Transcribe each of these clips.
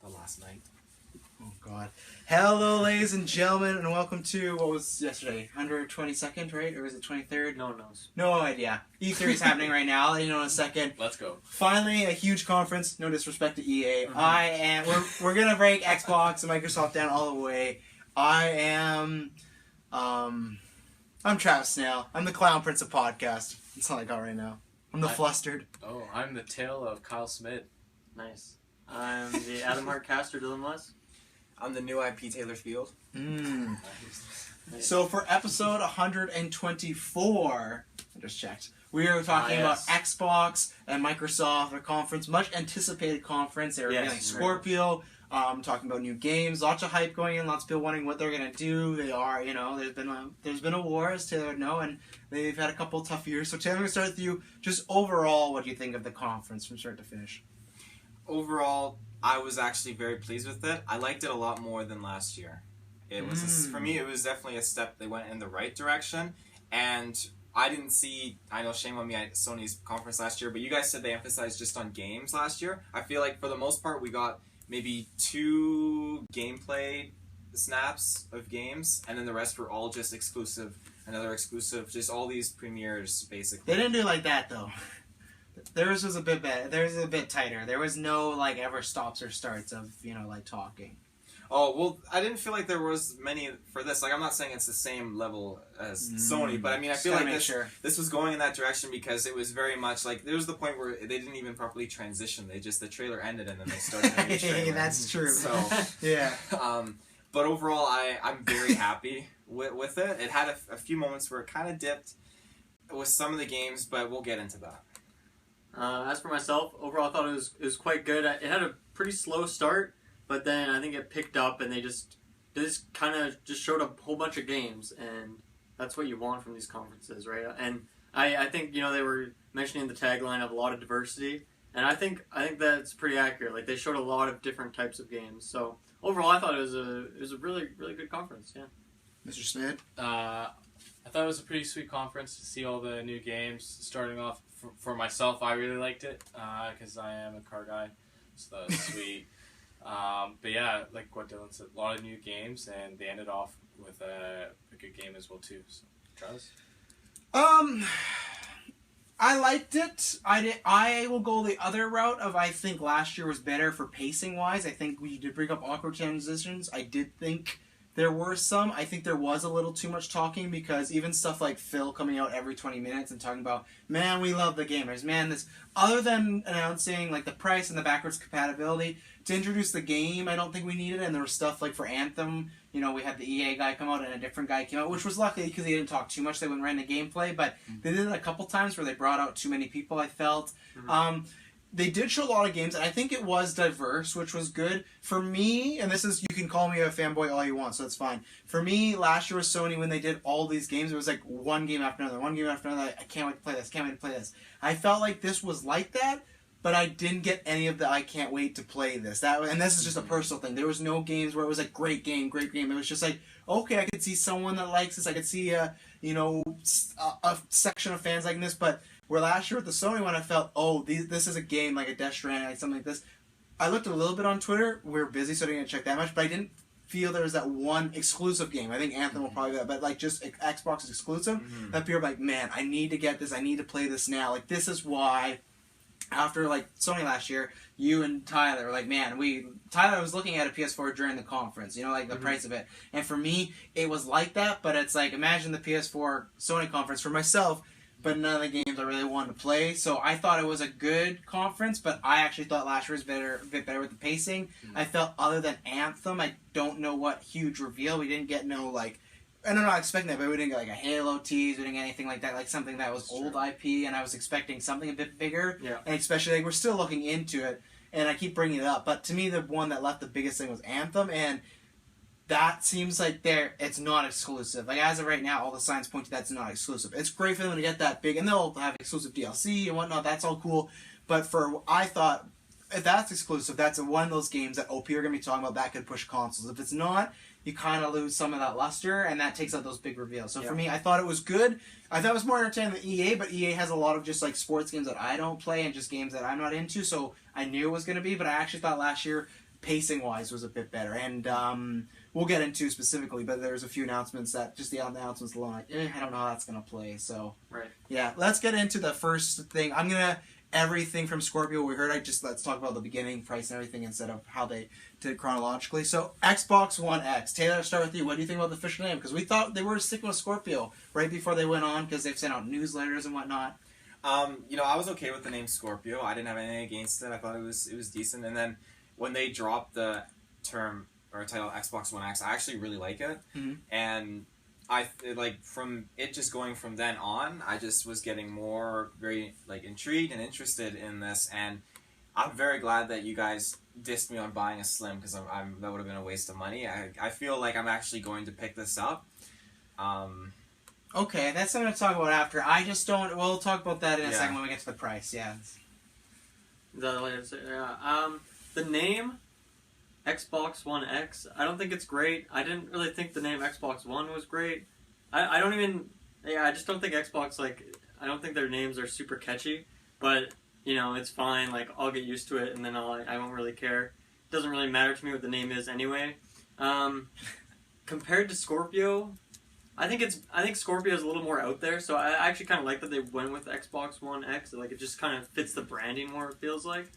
last night. Oh God! Hello, ladies and gentlemen, and welcome to what was yesterday, 122nd, right? Or was it 23rd? No one knows. No idea. E3 is happening right now. I'll let you know in a second. Let's go. Finally, a huge conference. No disrespect to EA. We're gonna break Xbox and Microsoft down all the way. I'm Travis Snail. I'm the Clown Prince of Podcast. That's all I got right now. I'm the flustered. Oh, I'm the tail of Kyle Smith. Nice. I'm the Adam Hardcaster, Dylan West. I'm the new IP Taylor Field. Nice. So for episode 124, I just checked, we are talking about Xbox and Microsoft, a conference, much anticipated conference. They're revealing Scorpio, talking about new games, lots of hype going in, lots of people wondering what they're going to do. They are, there's been a war, as Taylor would know, and they've had a couple of tough years. So Taylor, I'm going to start with you. Just overall, what do you think of the conference from start to finish? Overall, I was actually very pleased with it. I liked it a lot more than last year. It was for me, it was definitely a step they went in the right direction, and I didn't see, I know, shame on me, at Sony's conference last year, but you guys said they emphasized just on games last year. I feel like for the most part we got maybe 2 gameplay snaps of games, and then the rest were all just exclusive, another exclusive, just all these premieres basically. They didn't do it like that though. Theirs was a bit better. Theirs was a bit tighter. There was no ever stops or starts of talking. Oh well, I didn't feel like there was many for this. I'm not saying it's the same level as Sony, but I mean I feel like this was going in that direction because it was very much there was the point where they didn't even properly transition. The trailer ended and then they started a new trailer. That's true. So yeah. But overall, I'm very happy with it. It had a few moments where it kind of dipped with some of the games, but we'll get into that. As for myself, overall I thought it was quite good. It had a pretty slow start, but then I think it picked up and they just kind of just showed a whole bunch of games, and that's what you want from these conferences, right? And I think they were mentioning the tagline of a lot of diversity, and I think that's pretty accurate. They showed a lot of different types of games. So overall, I thought it was a really really good conference. Yeah. Mr. Smith. I thought it was a pretty sweet conference to see all the new games. Starting off for myself, I really liked it because I am a car guy, so that was sweet. But yeah, like what Dylan said, a lot of new games, and they ended off with a good game as well too. So, Travis? I liked it. I will go the other route of I think last year was better for pacing wise. I think we did bring up awkward transitions. I did think there were some. I think there was a little too much talking because even stuff like Phil coming out every 20 minutes and talking about, man, we love the gamers. Man, this, other than announcing the price and the backwards compatibility, to introduce the game, I don't think we needed it. And there was stuff for Anthem. We had the EA guy come out and a different guy came out, which was lucky because they didn't talk too much. They went right into gameplay. But they did it a couple times where they brought out too many people, I felt. They did show a lot of games, and I think it was diverse, which was good. For me, and this is, you can call me a fanboy all you want, so that's fine. For me, last year with Sony, when they did all these games, it was one game after another, one game after another. I can't wait to play this, can't wait to play this. I felt like this was like that, but I didn't get any of the I can't wait to play this. And this is just a personal thing. There was no games where it was great game, great game. It was just okay, I could see someone that likes this. I could see a section of fans liking this, but where last year with the Sony one, I felt, this is a game like a Death Stranding, something like this. I looked a little bit on Twitter. We were busy, so I didn't check that much, but I didn't feel there was that one exclusive game. I think Anthem will probably be that, but just Xbox exclusive. That people are man, I need to get this. I need to play this now. This is why, after Sony last year, you and Tyler were man, Tyler was looking at a PS4 during the conference, the price of it. And for me, it was like that, but it's imagine the PS4 Sony conference for myself, but none of the games I really wanted to play. So I thought it was a good conference, but I actually thought last year was a bit better with the pacing. I felt other than Anthem, I don't know what huge reveal. We didn't get no and I'm not expecting that, but we didn't get a Halo tease, we didn't get anything like that, something that was old IP, and I was expecting something a bit bigger. Yeah. And especially we're still looking into it, and I keep bringing it up. But to me, the one that left the biggest thing was Anthem, and that seems it's not exclusive. As of right now, all the signs point to that's not exclusive. It's great for them to get that big, and they'll have exclusive DLC and whatnot. That's all cool. But I thought, if that's exclusive, that's one of those games that OP are going to be talking about that could push consoles. If it's not, you kind of lose some of that luster, and that takes out those big reveals. So for me, I thought it was good. I thought it was more entertaining than EA, but EA has a lot of just sports games that I don't play and just games that I'm not into, so I knew it was going to be, but I actually thought last year pacing wise was a bit better. And we'll get into specifically, but there's a few announcements that just the announcements alone, I don't know how that's gonna play. So Right. yeah, let's get into the first thing. I'm gonna everything from Scorpio we heard. Let's talk about the beginning, price, and everything instead of how they did it chronologically. So Xbox One X. Taylor, I'll start with you. What do you think about the official name? Because we thought they were sticking with Scorpio right before they went on because they've sent out newsletters and whatnot. I was okay with the name Scorpio. I didn't have anything against it. I thought it was decent. And then when they dropped the term or title Xbox One X, I actually really like it. Mm-hmm. And from it just going from then on, I just was getting more very intrigued and interested in this, and I'm very glad that you guys dissed me on buying a Slim because that would have been a waste of money. I feel like I'm actually going to pick this up. Okay, that's something to talk about after. I just don't. We'll talk about that in a second when we get to the price. Yeah. The name Xbox One X, I don't think it's great. I didn't really think the name Xbox One was great. I just don't think Xbox, I don't think their names are super catchy, but, it's fine. I'll get used to it, and then I won't really care. It doesn't really matter to me what the name is anyway. Compared to Scorpio, I think Scorpio is a little more out there, so I actually kind of like that they went with Xbox One X. It just kind of fits the branding more, it feels like.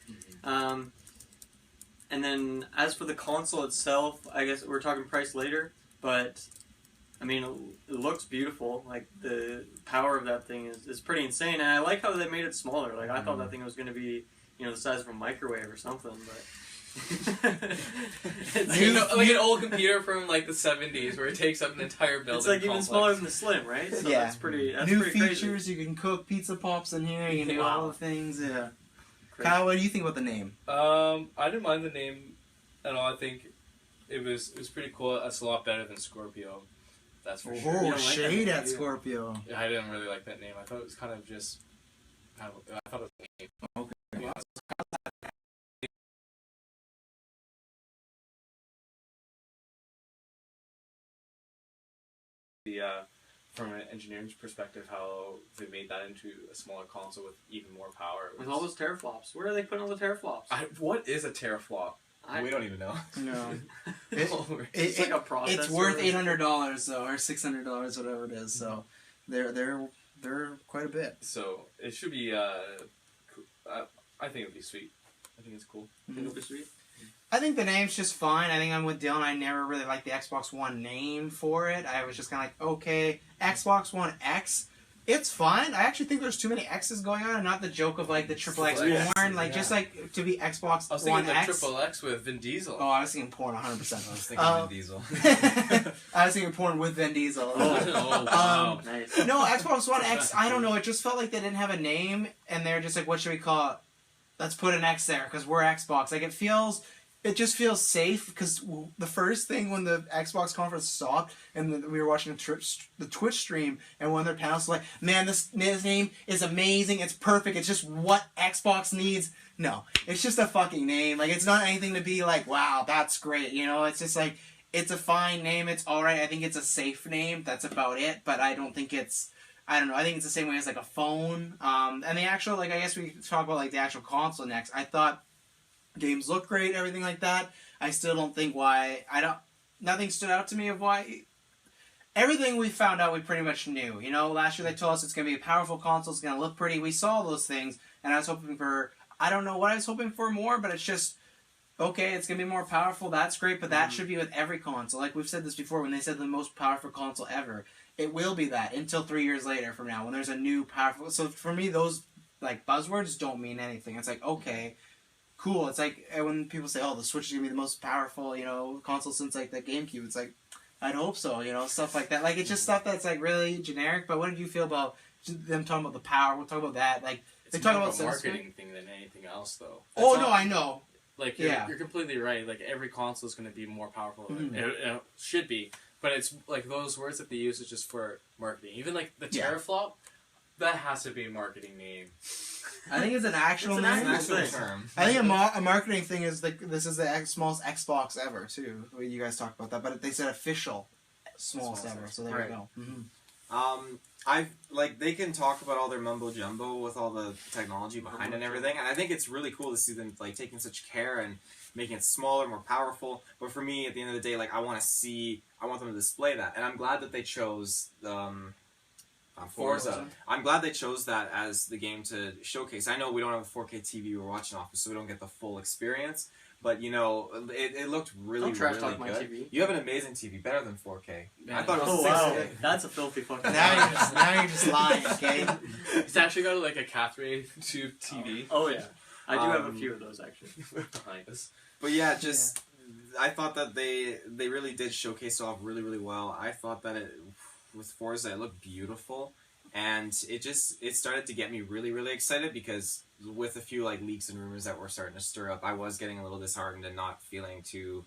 Mm-hmm. And then, as for the console itself, I guess we're talking price later, but, it looks beautiful. The power of that thing is pretty insane, and I like how they made it smaller. I thought that thing was going to be, the size of a microwave or something, but... it's like an old computer from, the 70s, where it takes up an entire building. It's, even smaller than the Slim, right? So yeah. That's pretty New pretty features, crazy. you can cook pizza pops in here, you can do Wow. all the things, yeah. Crazy. Kyle, what do you think about the name? I didn't mind the name at all. I think it was pretty cool. It's a lot better than Scorpio. That's for sure. Oh, like shade that at name, Scorpio. Yeah, I didn't really like that name. I thought it was kind of just. I thought it was a name. Okay. Yeah. From an engineering perspective, how they made that into a smaller console with even more power. With all those teraflops. Where are they putting all the teraflops? What is a teraflop? We don't even know. No. It's like a processor. It's worth $800 though, or $600, whatever it is. So they're quite a bit. So it should be. I think it'd be sweet. I think it's cool. Think it'll be sweet. I think the name's just fine. I think I'm with Dylan. I never really liked the Xbox One name for it. I was just kind of like, okay, Xbox One X. It's fine. I actually think there's too many X's going on, and not the joke of the triple X porn. Just to be Xbox I was One thinking X. the triple X with Vin Diesel. Oh, I was thinking porn 100%. I was thinking Vin Diesel. I was thinking porn with Vin Diesel. Oh, wow. Nice. No, Xbox One X, I don't know. It just felt like they didn't have a name, and they're just like, what should we call it? Let's put an X there, because we're Xbox. It just feels safe, because the first thing when the Xbox conference stopped, and we were watching the Twitch stream, and one of their panels was like, man, this name is amazing, it's perfect, it's just what Xbox needs. No, it's just a fucking name. It's not anything to be like, wow, that's great, it's just it's a fine name, it's alright, I think it's a safe name, that's about it, but I don't think it's, I don't know, I think it's the same way as a phone, and the actual, I guess we talk about the actual console next. I thought games look great, everything like that. I still don't think why, nothing stood out to me of why. Everything we found out we pretty much knew. Last year they told us it's going to be a powerful console, it's going to look pretty. We saw those things, and I was hoping for, I don't know what I was hoping for more, but it's just, okay, it's going to be more powerful, that's great, but that should be with every console. We've said this before, when they said the most powerful console ever, it will be that until 3 years later from now, when there's a new powerful, so for me, those, buzzwords don't mean anything. It's okay, cool. It's when people say, oh, the Switch is going to be the most powerful, console since, the GameCube. It's I'd hope so, stuff like that. It's just stuff that's, really generic. But what did you feel about them talking about the power? We'll talk about that. They talk about a marketing thing than anything else, though. No, I know. You're completely right. Every console is going to be more powerful. Mm-hmm. It should be. But it's, those words that they use is just for marketing. Even, the teraflop, that has to be a marketing name. I think it's an actual name. actual term. I think a marketing thing is this is the smallest Xbox ever too. You guys talked about that, but they said official smallest ever. So there you go. Mm-hmm. They can talk about all their mumbo jumbo with all the technology behind it and everything, and I think it's really cool to see them taking such care and making it smaller, more powerful. But for me, at the end of the day, like I want them to display that, and I'm glad that they chose Forza. I'm glad they chose that as the game to showcase. I know we don't have a 4K TV we're watching off, so we don't get the full experience. But you know, it looked really, really good. My TV. You have an amazing TV, better than 4K. Man. I thought it was 6K. Wow, that's a filthy fucking. Now you're just lying, okay? It's actually got like a cathode tube TV. Oh yeah, I do have a few of those actually. Nice. But yeah, just I thought that they really did showcase off really, really well. I thought that with Forza it looked beautiful, and it started to get me really, really excited because with a few like leaks and rumors that were starting to stir up, I was getting a little disheartened and not feeling too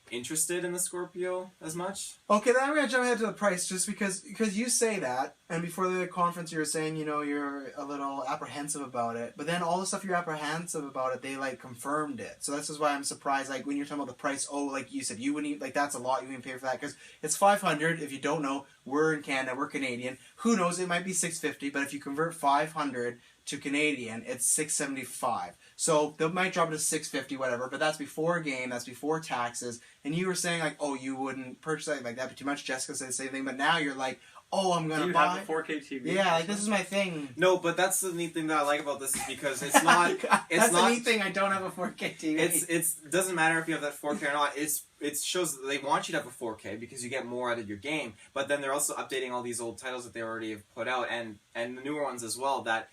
interested in the Scorpio as much. Okay, then I'm gonna jump ahead to the price just because you say that, and before the conference you were saying you're a little apprehensive about it, but then all the stuff you're apprehensive about it, they like confirmed it. So this is why I'm surprised. Like when you're talking about the price, like you said, you wouldn't even, like that's a lot. You wouldn't pay for that because it's $500. If you don't know, we're in Canada, we're Canadian. Who knows? It might be $650, but if you convert $500 to Canadian, it's $675. So they might drop it to $650, whatever. But that's before a game. That's before taxes. And you were saying like, oh, you wouldn't purchase something like that, but too much. Jessica said the same thing. But now you're like, oh, I'm gonna buy. Have a 4K TV. Yeah, like this is my thing. No, but that's the neat thing that I like about this is because it's not. That's the neat thing. I don't have a 4K TV. It doesn't matter if you have that 4K or not. It shows that they want you to have a 4K because you get more out of your game. But then they're also updating all these old titles that they already have put out and the newer ones as well. That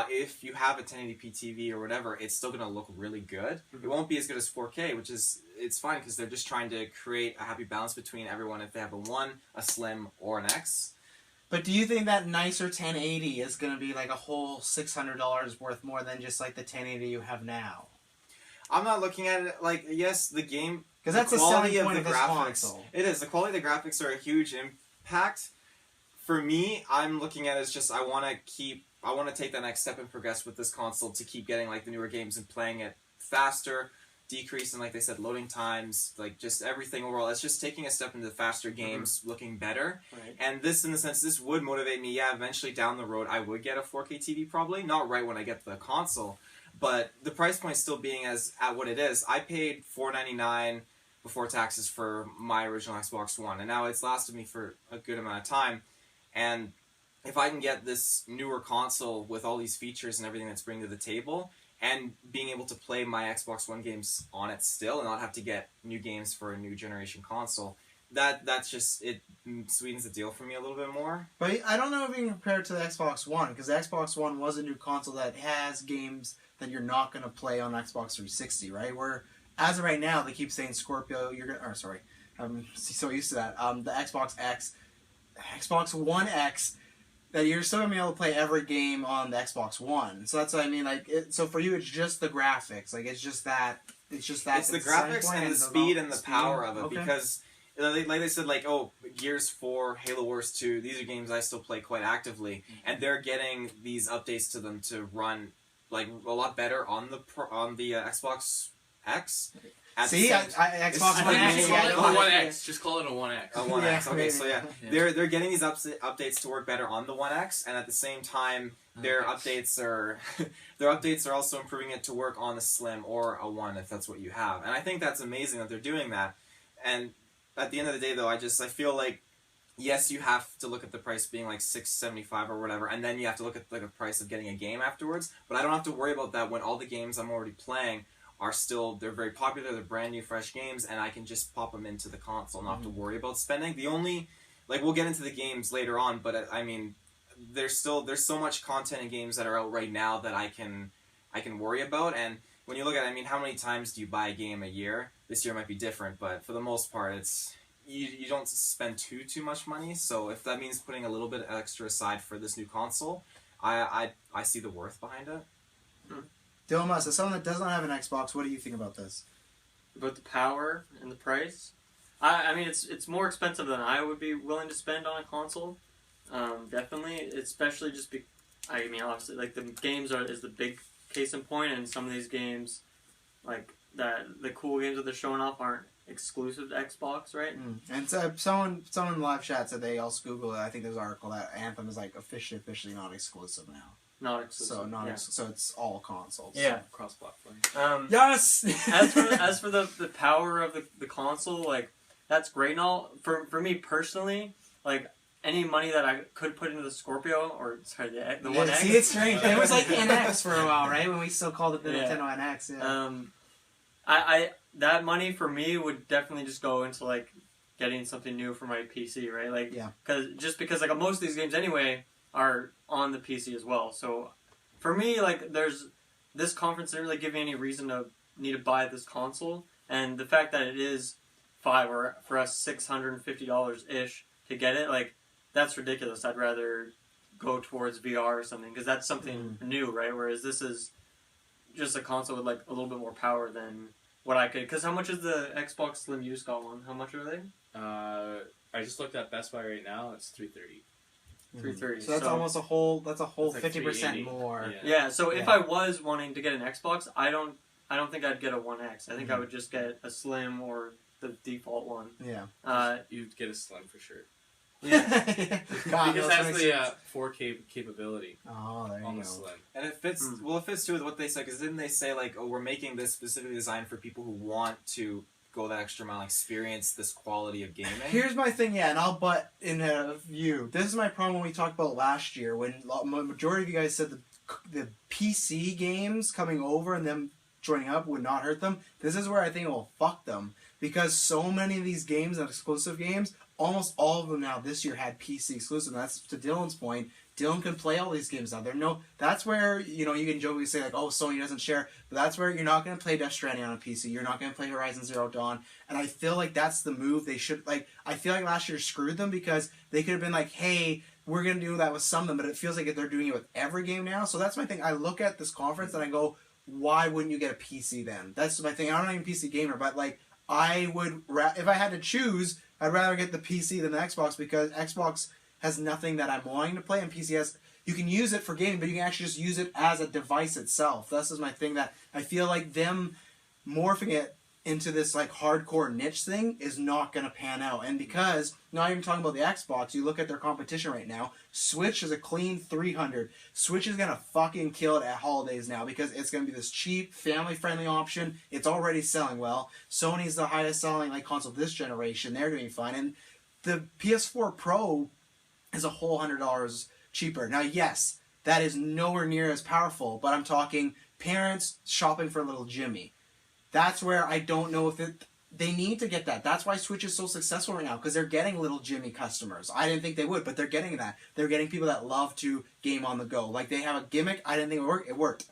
if you have a 1080p TV or whatever, it's still going to look really good. Mm-hmm. It won't be as good as 4K, which is it's fine because they're just trying to create a happy balance between everyone if they have a 1, a Slim, or an X. But do you think that nicer 1080 is going to be like a whole $600 worth more than just like the 1080 you have now? I'm not looking at it like, yes, the game... Because that's the quality selling point of the this graphics. console. It is. The quality of the graphics are a huge impact. For me, I'm looking at it as just I want to take that next step and progress with this console to keep getting like the newer games and playing it faster, decreasing, like they said, loading times, like just everything overall. It's just taking a step into faster games, looking better. Right. And this, in the sense, this would motivate me. Yeah, eventually down the road, I would get a 4K TV probably. Not right when I get the console, but the price point still being at what it is. I paid $499 before taxes for my original Xbox One, and now it's lasted me for a good amount of time. And if I can get this newer console with all these features and everything that's bringing to the table, and being able to play my Xbox One games on it still, and not have to get new games for a new generation console, that's just, it sweetens the deal for me a little bit more. But I don't know if you can compare it to the Xbox One, because the Xbox One was a new console that has games that you're not going to play on Xbox 360, right? Where, as of right now, they keep saying Scorpio, I'm so used to that, the Xbox One X, that you're still going to be able to play every game on the Xbox One. So that's what I mean. Like, so for you, it's just the graphics. Like, it's just that. It's the graphics and the speed and the power of it. Okay. Because, like they said, like, oh, Gears 4, Halo Wars 2, these are games I still play quite actively. And they're getting these updates to them to run, like, a lot better on the Xbox X. Xbox One X. One X. Just call it a 1X. A 1X. Okay, so yeah. They're getting these updates to work better on the 1X, and at the same time, their updates are also improving it to work on a Slim or a 1 if that's what you have. And I think that's amazing that they're doing that. And at the end of the day, though, I feel like, yes, you have to look at the price being like $675 or whatever, and then you have to look at like a price of getting a game afterwards. But I don't have to worry about that when all the games I'm already playing are still, they're very popular, they're brand new, fresh games, and I can just pop them into the console and not have to worry about spending. The only, like, we'll get into the games later on, but I mean, there's so much content in games that are out right now that I can worry about. And when you look at it, I mean, how many times do you buy a game a year? This year might be different, but for the most part, it's you don't spend too much money. So if that means putting a little bit extra aside for this new console, I see the worth behind it. Dilma, as someone that does not have an Xbox, what do you think about this? About the power and the price? I mean, it's more expensive than I would be willing to spend on a console. Definitely, especially I mean, obviously, like, the games is the big case in point, and some of these games, like, the cool games that they're showing off aren't exclusive to Xbox, right? And so someone in the live chat said they also Googled it. I think there's an article that Anthem is, like, officially not exclusive now. Not exclusive. So it's all consoles. Yeah. Cross-platform. Yes. As for the power of the console, like that's great and all. For me personally, like any money that I could put into the Scorpio or sorry the One X. See, it's strange. It was like the NX for a while, right? When we still called it the Nintendo NX. Yeah. I that money for me would definitely just go into like getting something new for my PC, right? Like, because like most of these games anyway are on the PC as well. So for me, like, this conference didn't really give me any reason to need to buy this console, and the fact that it is $5 or for us $650 ish to get it, like, that's ridiculous. I'd rather go towards VR or something because that's something new, right? Whereas this is just a console with like a little bit more power than what I could. Because how much is the Xbox Slim? You just got one. How much are they? I just looked at Best Buy right now. It's $330. $330. So that's almost a whole. That's a whole That's like 50% more. Yeah. So if I was wanting to get an Xbox, I don't think I'd get a One X. I think I would just get a Slim or the default one. Yeah. You'd get a Slim for sure. Yeah. Because it has the 4K capability Oh, there on you the go. Slim. And it fits. Well, it fits too with what they said. Because didn't they say like, oh, we're making this specifically designed for people who want to go that extra mile, experience this quality of gaming? Here's my thing, and I'll butt in a view. This is my problem when we talked about last year, when the majority of you guys said the PC games coming over and them joining up would not hurt them. This is where I think it will fuck them. Because so many of these games and exclusive games, almost all of them now this year had PC exclusive. And that's to Dylan's point. Dylan can play all these games now. That's where, you can jokingly say like, oh, Sony doesn't share. But that's where you're not going to play Death Stranding on a PC. You're not going to play Horizon Zero Dawn. And I feel like that's the move they should, like, I feel like last year screwed them because they could have been like, hey, we're going to do that with some of them. But it feels like they're doing it with every game now. So that's my thing. I look at this conference and I go, why wouldn't you get a PC then? That's my thing. I'm not even a PC gamer, but like, I would, if I had to choose, I'd rather get the PC than the Xbox because Xbox has nothing that I'm wanting to play, and PC has, you can use it for gaming, but you can actually just use it as a device itself. This is my thing that I feel like them morphing it into this like hardcore niche thing is not going to pan out. And because, not even talking about the Xbox, you look at their competition right now, Switch is a clean 300. Switch is going to fucking kill it at holidays now because it's going to be this cheap, family-friendly option. It's already selling well. Sony's the highest selling like console this generation. They're doing fine. And the PS4 Pro is a whole $100 cheaper. Now, yes, that is nowhere near as powerful, but I'm talking parents shopping for little Jimmy. That's where I don't know if they need to get that. That's why Switch is so successful right now, because they're getting little Jimmy customers. I didn't think they would, but they're getting that. They're getting people that love to game on the go. Like, they have a gimmick. I didn't think it would work. It worked.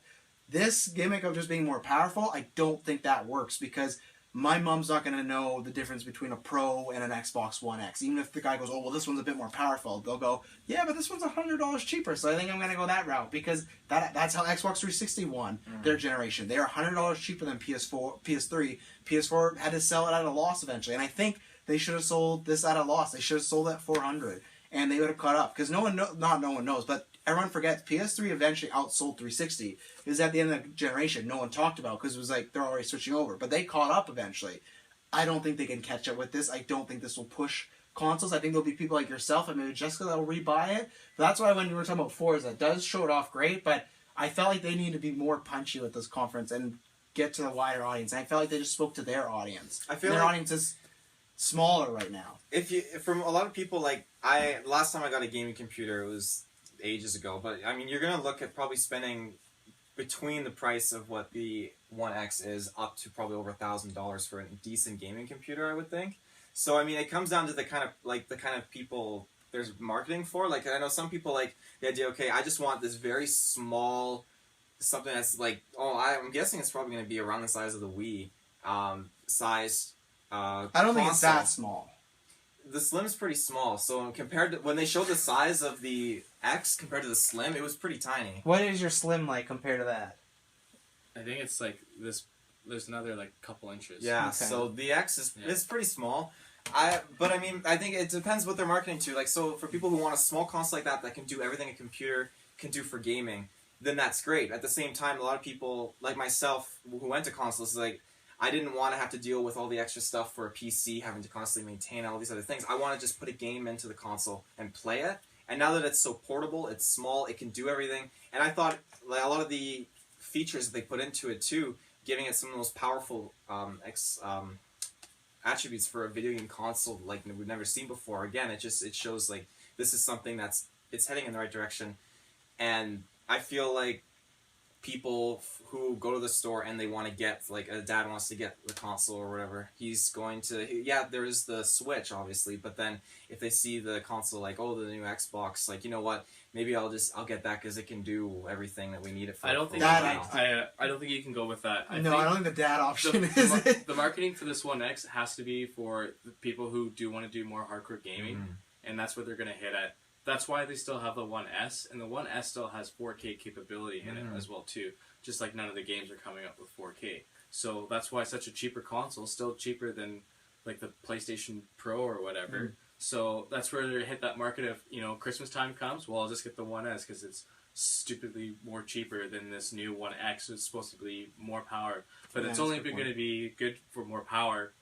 This gimmick of just being more powerful, I don't think that works, because my mom's not going to know the difference between a Pro and an Xbox One X. Even if the guy goes, oh, well, this one's a bit more powerful, they'll go, yeah, but this one's $100 cheaper, so I think I'm going to go that route, because that's how Xbox 360 won their generation. They are $100 cheaper than PS3. PS4 had to sell it at a loss eventually, and I think they should have sold this at a loss. They should have sold it at $400, and they would have caught up, because no one knows, but everyone forgets PS3 eventually outsold 360. It was at the end of the generation. No one talked about because it was like they're already switching over. But they caught up eventually. I don't think they can catch up with this. I don't think this will push consoles. I think there'll be people like yourself and maybe Jessica that will rebuy it. But that's why when you were talking about Forza, it does show it off great. But I felt like they need to be more punchy with this conference and get to the wider audience. And I felt like they just spoke to their audience. I feel their like audience is smaller right now. From a lot of people, like last time I got a gaming computer, it was ages ago, but I mean, you're gonna look at probably spending between the price of what the One X is up to probably over $1,000 for a decent gaming computer, I would think. So I mean, it comes down to the kind of people there's marketing for. Like, I know some people like the idea, okay, I just want this very small, something that's like, I'm guessing it's probably gonna be around the size of the Wii size. I don't think it's that small. The Slim's pretty small, so compared to when they showed the size of the X compared to the Slim, it was pretty tiny. What is your Slim like compared to that? I think it's like this. There's another like couple inches. Yeah, Okay. so the X is it's pretty small. But I mean, I think it depends what they're marketing to. Like, so for people who want a small console like that can do everything a computer can do for gaming, then that's great. At the same time, a lot of people like myself who went to consoles, like, I didn't want to have to deal with all the extra stuff for a PC, having to constantly maintain all these other things. I want to just put a game into the console and play it. And now that it's so portable, it's small, it can do everything. And I thought like a lot of the features that they put into it too, giving it some of the most powerful attributes for a video game console like we've never seen before. Again, it shows like this is something it's heading in the right direction. And I feel like people who go to the store and they want to get, like a dad wants to get the console or whatever, he's going to, yeah, there is the Switch obviously, but then if they see the console like, oh, the new Xbox, like, you know what, maybe I'll get that because it can do everything that we need it for. I don't think that I don't think you can go with that. I don't think the dad option is it. The marketing for this One X has to be for the people who do want to do more hardcore gaming, and that's what they're going to hit at. That's why they still have the One S, and the One S still has 4K capability in it as well too. Just like none of the games are coming up with 4K, so that's why it's such a cheaper console, still cheaper than like the PlayStation Pro or whatever. So that's where they hit that market of, you know, Christmas time comes, well, I'll just get the One S because it's stupidly more cheaper than this new One X. It's supposed to be more power, but it's only going to be good for more power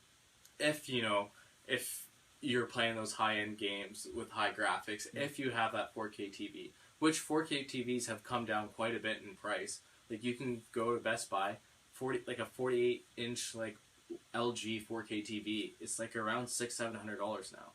if, you know, if you're playing those high-end games with high graphics, if you have that 4K TV, which 4K TVs have come down quite a bit in price. Like, you can go to Best Buy, a 48-inch, like, LG 4K TV. It's, like, around $600-$700 now.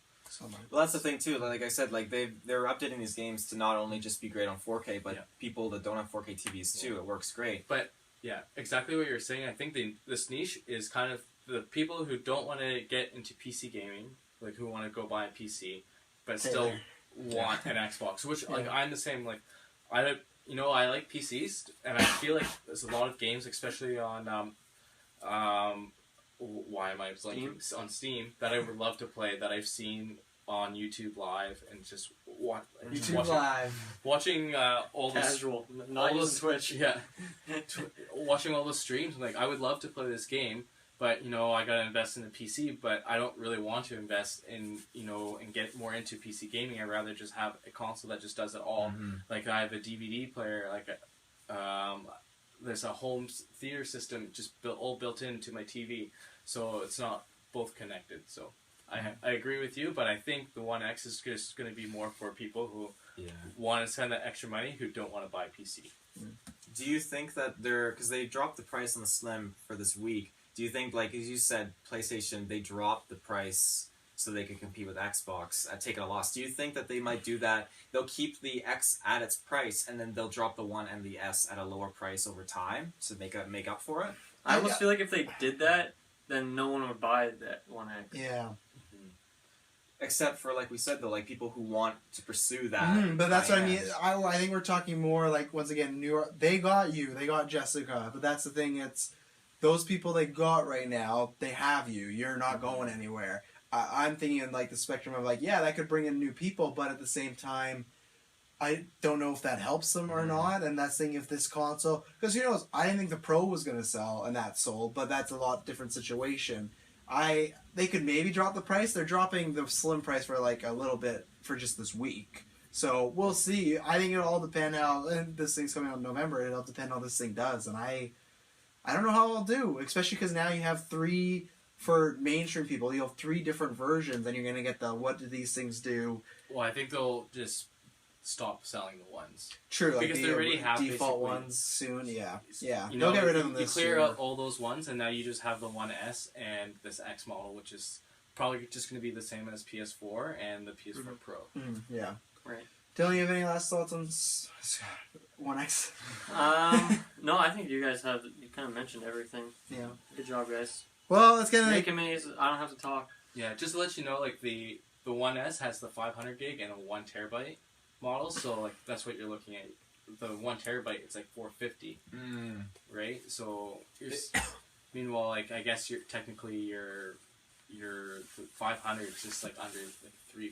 Well, that's the thing, too. Like I said, like, they're updating these games to not only just be great on 4K, but people that don't have 4K TVs, too. It works great. But, yeah, exactly what you're saying. I think this niche is kind of the people who don't want to get into PC gaming, like, who want to go buy a PC, but still want an Xbox, which, like, I'm the same. Like, I like PCs, and I feel like there's a lot of games, especially on, why am I blanking? On Steam, that I would love to play, that I've seen on YouTube Live, and just watching all this... Casual, not using Twitch. Yeah. Watching all the streams, like, I would love to play this game, but, you know, I gotta invest in a PC, but I don't really want to invest in, you know, and get more into PC gaming. I'd rather just have a console that just does it all. Like, I have a DVD player, like, there's a home theater system just all built into my TV, so it's not both connected. So I agree with you, but I think the One X is just going to be more for people who want to spend that extra money, who don't want to buy a PC. Do you think that because they dropped the price on the Slim for this week, do you think, like as you said, PlayStation, they dropped the price so they could compete with Xbox at taking a loss? Do you think that they might do that? They'll keep the X at its price, and then they'll drop the One and the S at a lower price over time to make up for it? I almost feel like if they did that, then no one would buy that One X. Yeah. Except for, like we said, though, like people who want to pursue that. But that's what I mean. I think we're talking more like, once again, New York. They got Jessica, but that's the thing. It's those people they got right now. They have you. You're not going anywhere. I'm thinking in like the spectrum of like, yeah, that could bring in new people, but at the same time, I don't know if that helps them or not. And that's thinking if this console, because who knows? I didn't think the Pro was going to sell, and that sold, but that's a lot different situation. They could maybe drop the price. They're dropping the Slim price for like a little bit for just this week. So we'll see. I think it'll all depend how, and this thing's coming out in November, it'll depend how this thing does. And I don't know how it'll do, especially because now you have three, for mainstream people, you have three different versions, and you're going to get the what do these things do. Well, I think they'll just stop selling the ones. True, like because they already have default ones soon. Yeah. You They'll know, get rid of them you this clear year. out all those ones, and now you just have the One S and this X model, which is probably just going to be the same as PS4 and the PS4 Pro. Yeah. Right. Dylan, you have any last thoughts on One X? No, I think you guys you kind of mentioned everything. Yeah. Good job, guys. Well, let's get making me. I don't have to talk. Yeah, just to let you know, like the One S has the 500 gig and a 1 terabyte model, so like that's what you're looking at. The 1 terabyte, it's like $450, right? So meanwhile, like I guess you're technically your 500 is just like under like $349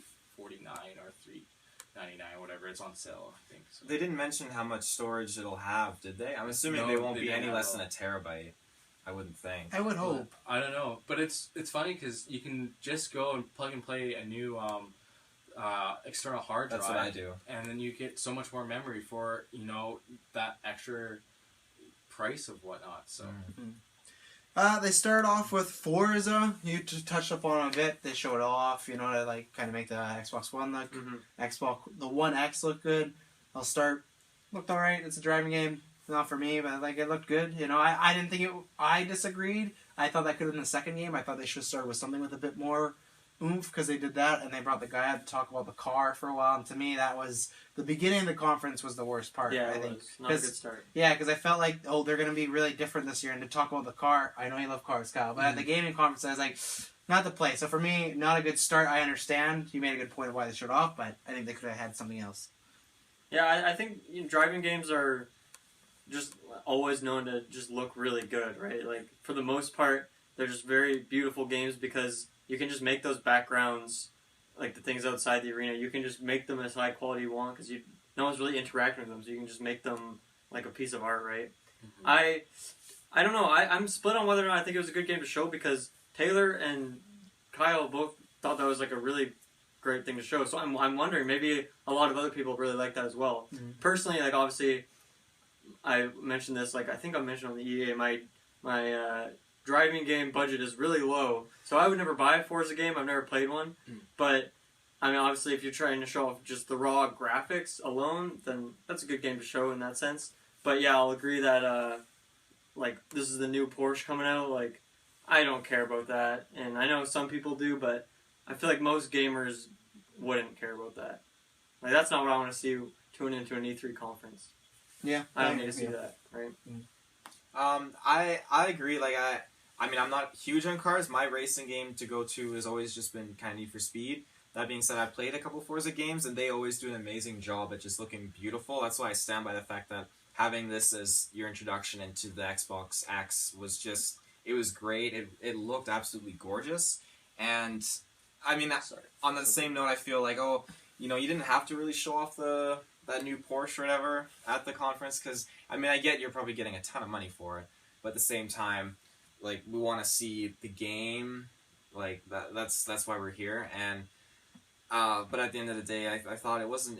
or $399, whatever. It's on sale, I think. So. They didn't mention how much storage it'll have, did they? I'm assuming they won't be any less than a terabyte. I wouldn't think. I would hope. I don't know, but it's funny because you can just go and plug and play a new external hard drive. That's what I do. And then you get so much more memory for, you know, that extra price of whatnot. So They started off with Forza. You just touched upon it a bit. They showed it off, you know, to like kind of make the Xbox One look, the One X look good. Looked alright. It's a driving game. Not for me, but like it looked good. You know, I didn't think it. I disagreed. I thought that could have been the second game. I thought they should have started with something with a bit more oomph because they did that and they brought the guy out to talk about the car for a while. And to me, that was the beginning of the conference was the worst part. Yeah, I think. was not a good start. Yeah, because I felt like they're going to be really different this year. And to talk about the car, I know you love cars, Kyle, but at the gaming conference, I was like, not the place. So for me, not a good start. I understand you made a good point of why they showed off, but I think they could have had something else. Yeah, I think driving games are just always known to just look really good, right? Like, for the most part, they're just very beautiful games because you can just make those backgrounds, like the things outside the arena, you can just make them as high quality you want because no one's really interacting with them, so you can just make them like a piece of art, right? I don't know, I'm split on whether or not I think it was a good game to show because Taylor and Kyle both thought that was like a really great thing to show, so I'm wondering, maybe a lot of other people really like that as well. Personally, like obviously, I mentioned this, like I think I mentioned on the EA, my driving game budget is really low, so I would never buy a Forza game. I've never played one, but I mean, obviously, if you're trying to show off just the raw graphics alone, then that's a good game to show in that sense. But yeah, I'll agree that like this is the new Porsche coming out. Like, I don't care about that, and I know some people do, but I feel like most gamers wouldn't care about that. Like, that's not what I want to see tune into an E3 conference. Yeah, I don't need to see that, right? I agree. Like I mean, I'm not huge on cars. My racing game to go to has always just been kind of Need for Speed. That being said, I've played a couple Forza games, and they always do an amazing job at just looking beautiful. That's why I stand by the fact that having this as your introduction into the Xbox X was just, it was great. It looked absolutely gorgeous. And, I mean, on the same note, I feel like, you didn't have to really show off that new Porsche or whatever at the conference, because, I mean, I get you're probably getting a ton of money for it, but at the same time, like, we want to see the game, like, that's why we're here, and but at the end of the day, I thought it wasn't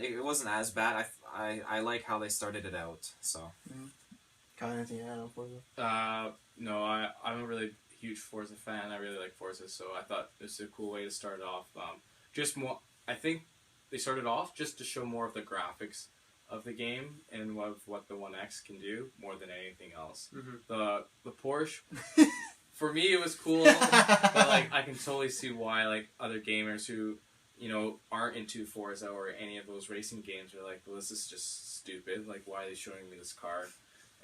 as bad. I like how they started it out. So. Anything to add on Forza? No, I'm a really huge Forza fan. I really like Forza, so I thought this was a cool way to start it off. Just more, I think they started off just to show more of the graphics of the game and what the One X can do more than anything else. The Porsche. For me, it was cool, but like I can totally see why like other gamers who aren't into Forza or any of those racing games are like, well, this is just stupid. Like, why are they showing me this car?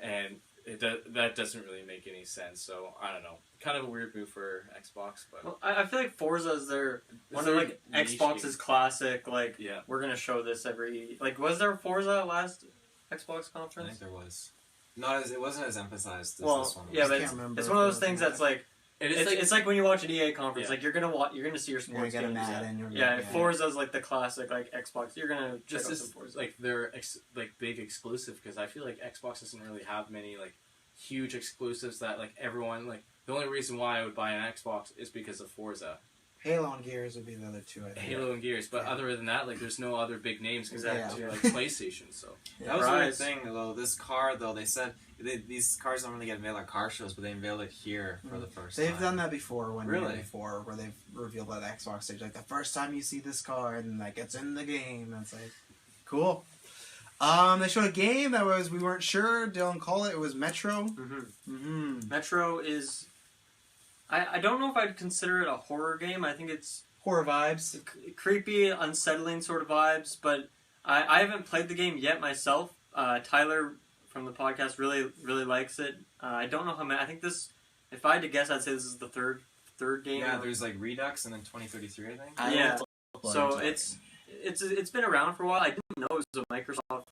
And that doesn't really make any sense. So I don't know. Kind of a weird move for Xbox, but well, I feel like Forza is one of like Xbox's classic. Like, yeah, we're gonna show this every. Like, was there Forza last Xbox conference? I think there was. It wasn't as emphasized as this one was. Yeah, but it's one of those things that's like. It's like when you watch an EA conference, yeah. Like you're gonna see your sports games. Yeah, Forza's like the classic like Xbox. You're gonna check out some Forza. Like they're like big exclusive because I feel like Xbox doesn't really have many like huge exclusives that like everyone like. The only reason why I would buy an Xbox is because of Forza. Halo and Gears would be the other two. I think. Halo and Gears, but other than that, like there's no other big names compared to like PlayStation. So that was the weird thing though. This car though, they said these cars don't really get unveiled at car shows, but they unveiled it here for the first time. They've done that before. Really? Before, where they've revealed that Xbox stage, like the first time you see this car, and like it's in the game. That's like cool. They showed a game that we weren't sure. Dylan called it. It was Metro. Metro is. I don't know if I'd consider it a horror game. I think it's horror vibes, creepy, unsettling sort of vibes. But I haven't played the game yet myself. Tyler from the podcast really likes it. I don't know how many. I think this. If I had to guess, I'd say this is the third game. Yeah, there's like Redux and then 2033, I think. Yeah. So it's been around for a while. I didn't know it was a Microsoft.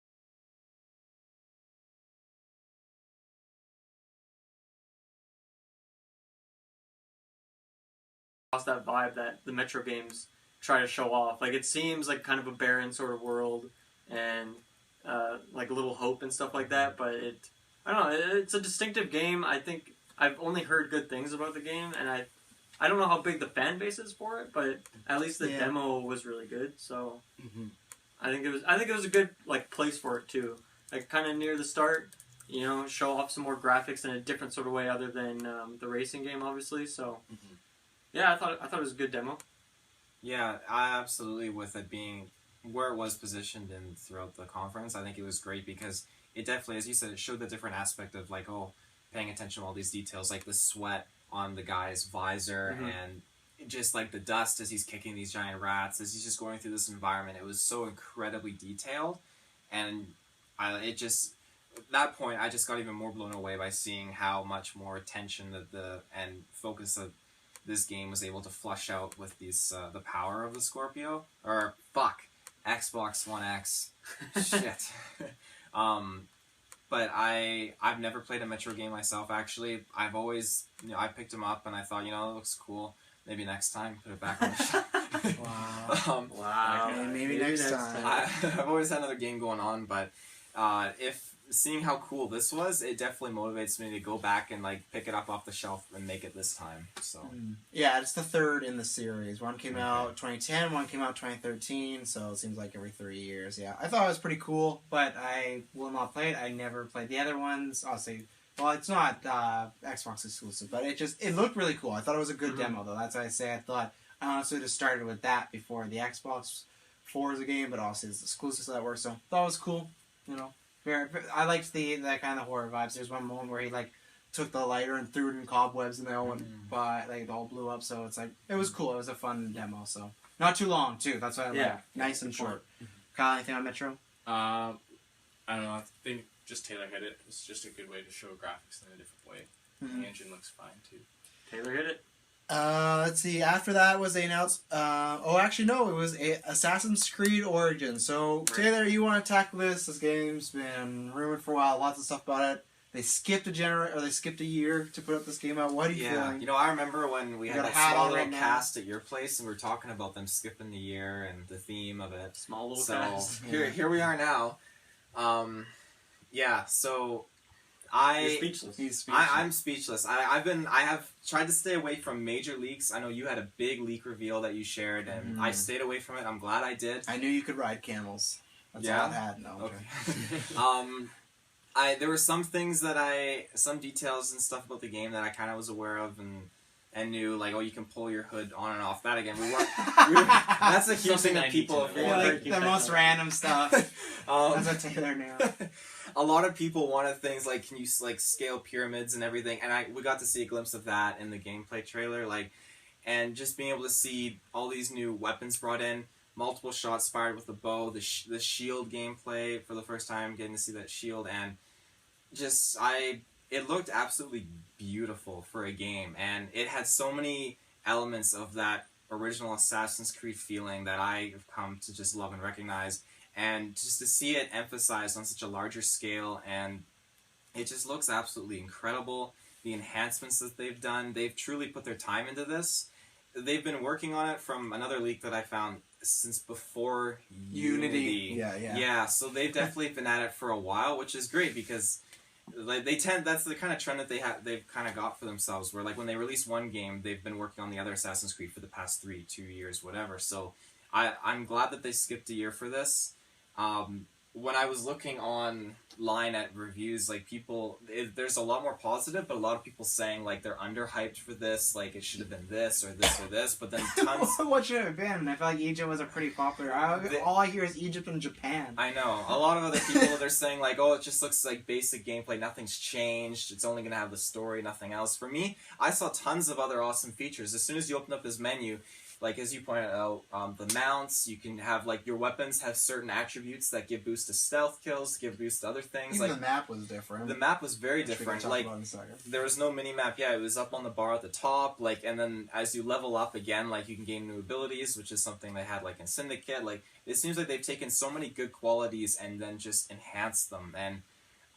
Lost that vibe that the Metro games try to show off. Like, it seems like kind of a barren sort of world and like Little Hope and stuff like that, but I don't know, it's a distinctive game. I think I've only heard good things about the game, and I don't know how big the fan base is for it, but at least the demo was really good, so I think it was a good like place for it too. Like, kind of near the start, show off some more graphics in a different sort of way other than the racing game, obviously. So, yeah, I thought it was a good demo. Yeah, I absolutely, with it being where it was positioned in throughout the conference, I think it was great because it definitely, as you said, it showed the different aspect of like, paying attention to all these details, like the sweat on the guy's visor and just like the dust as he's kicking these giant rats, as he's just going through this environment. It was so incredibly detailed, and at that point, I just got even more blown away by seeing how much more attention and focus of this game was able to flush out with these the power of the Scorpio, or Xbox One X, shit. But I've never played a Metro game myself. Actually, I've always I picked them up and I thought it looks cool. Maybe next time, put it back on the shelf. Wow. Wow. Okay, maybe next time. I've always had another game going on, but if seeing how cool this was, it definitely motivates me to go back and like pick it up off the shelf and make it this time. So yeah, it's the third in the series. One came out 2010, one came out 2013, so it seems like every 3 years. Yeah, I thought it was pretty cool, but I will not play it. I never played the other ones. I'll say, well, it's not Xbox exclusive, but it looked really cool. I thought it was a good demo, though. That's why I say I thought I honestly just started with that before the Xbox Forza game, but also it's exclusive, so that works. So thought it was cool, I liked the kind of horror vibes. There's one moment where he like took the lighter and threw it in cobwebs, and they all went by, like, they all blew up. So it's like it was cool. It was a fun demo. So not too long too. That's what I like. Nice and short. Kyle, anything on Metro? I don't know. I think just Taylor hit it. It's just a good way to show graphics in a different way. The engine looks fine too. Taylor hit it. Let's see. After that was they announced. Actually, no. It was Assassin's Creed Origins. So Taylor, you want to tackle this? This game's been rumored for a while. Lots of stuff about it. They skipped they skipped a year to put up this game out. What are you feeling? I remember when we had that small little cast at your place, and we were talking about them skipping the year and the theme of it. Small little cast. Here we are now. So. You're speechless. He's speechless. I'm speechless. I have tried to stay away from major leaks. I know you had a big leak reveal that you shared, and I stayed away from it. I'm glad I did. I knew you could ride camels. That's all I had. No. Okay. There were some things some details and stuff about the game that I kind of was aware of and knew, like, you can pull your hood on and off. That again, we weren't. That's a huge thing that people. Like the most random stuff. That's what Taylor knew. A lot of people wanted things like, can you like scale pyramids and everything, and we got to see a glimpse of that in the gameplay trailer, and just being able to see all these new weapons brought in, multiple shots fired with the bow, the shield gameplay for the first time, getting to see that shield, and it looked absolutely beautiful for a game, and it had so many elements of that original Assassin's Creed feeling that I've come to just love and recognize. And just to see it emphasized on such a larger scale, and it just looks absolutely incredible. The enhancements that they've done, they've truly put their time into this. They've been working on it from another leak that I found since before Unity. Yeah, so they've definitely been at it for a while, which is great because that's the kind of trend that they've kind of got for themselves, where like when they release one game, they've been working on the other Assassin's Creed for the past 2 years, whatever. So I'm glad that they skipped a year for this. When I was looking online at reviews, like there's a lot more positive, but a lot of people saying like they're underhyped for this, like it should have been this or this or this, but then tons. What should it have been? I feel like Egypt was a pretty popular. All I hear is Egypt and Japan. I know. A lot of other people, they're saying like, it just looks like basic gameplay, nothing's changed, it's only gonna have the story, nothing else. For me, I saw tons of other awesome features. As soon as you open up this menu, like as you pointed out, the mounts, you can have like your weapons have certain attributes that give boost to stealth kills, give boost to other things. Even like the map was different. The map was very different. Like there was no mini map. Yeah, it was up on the bar at the top. Like, and then as you level up again, like you can gain new abilities, which is something they had like in Syndicate. Like it seems like they've taken so many good qualities and then just enhanced them. And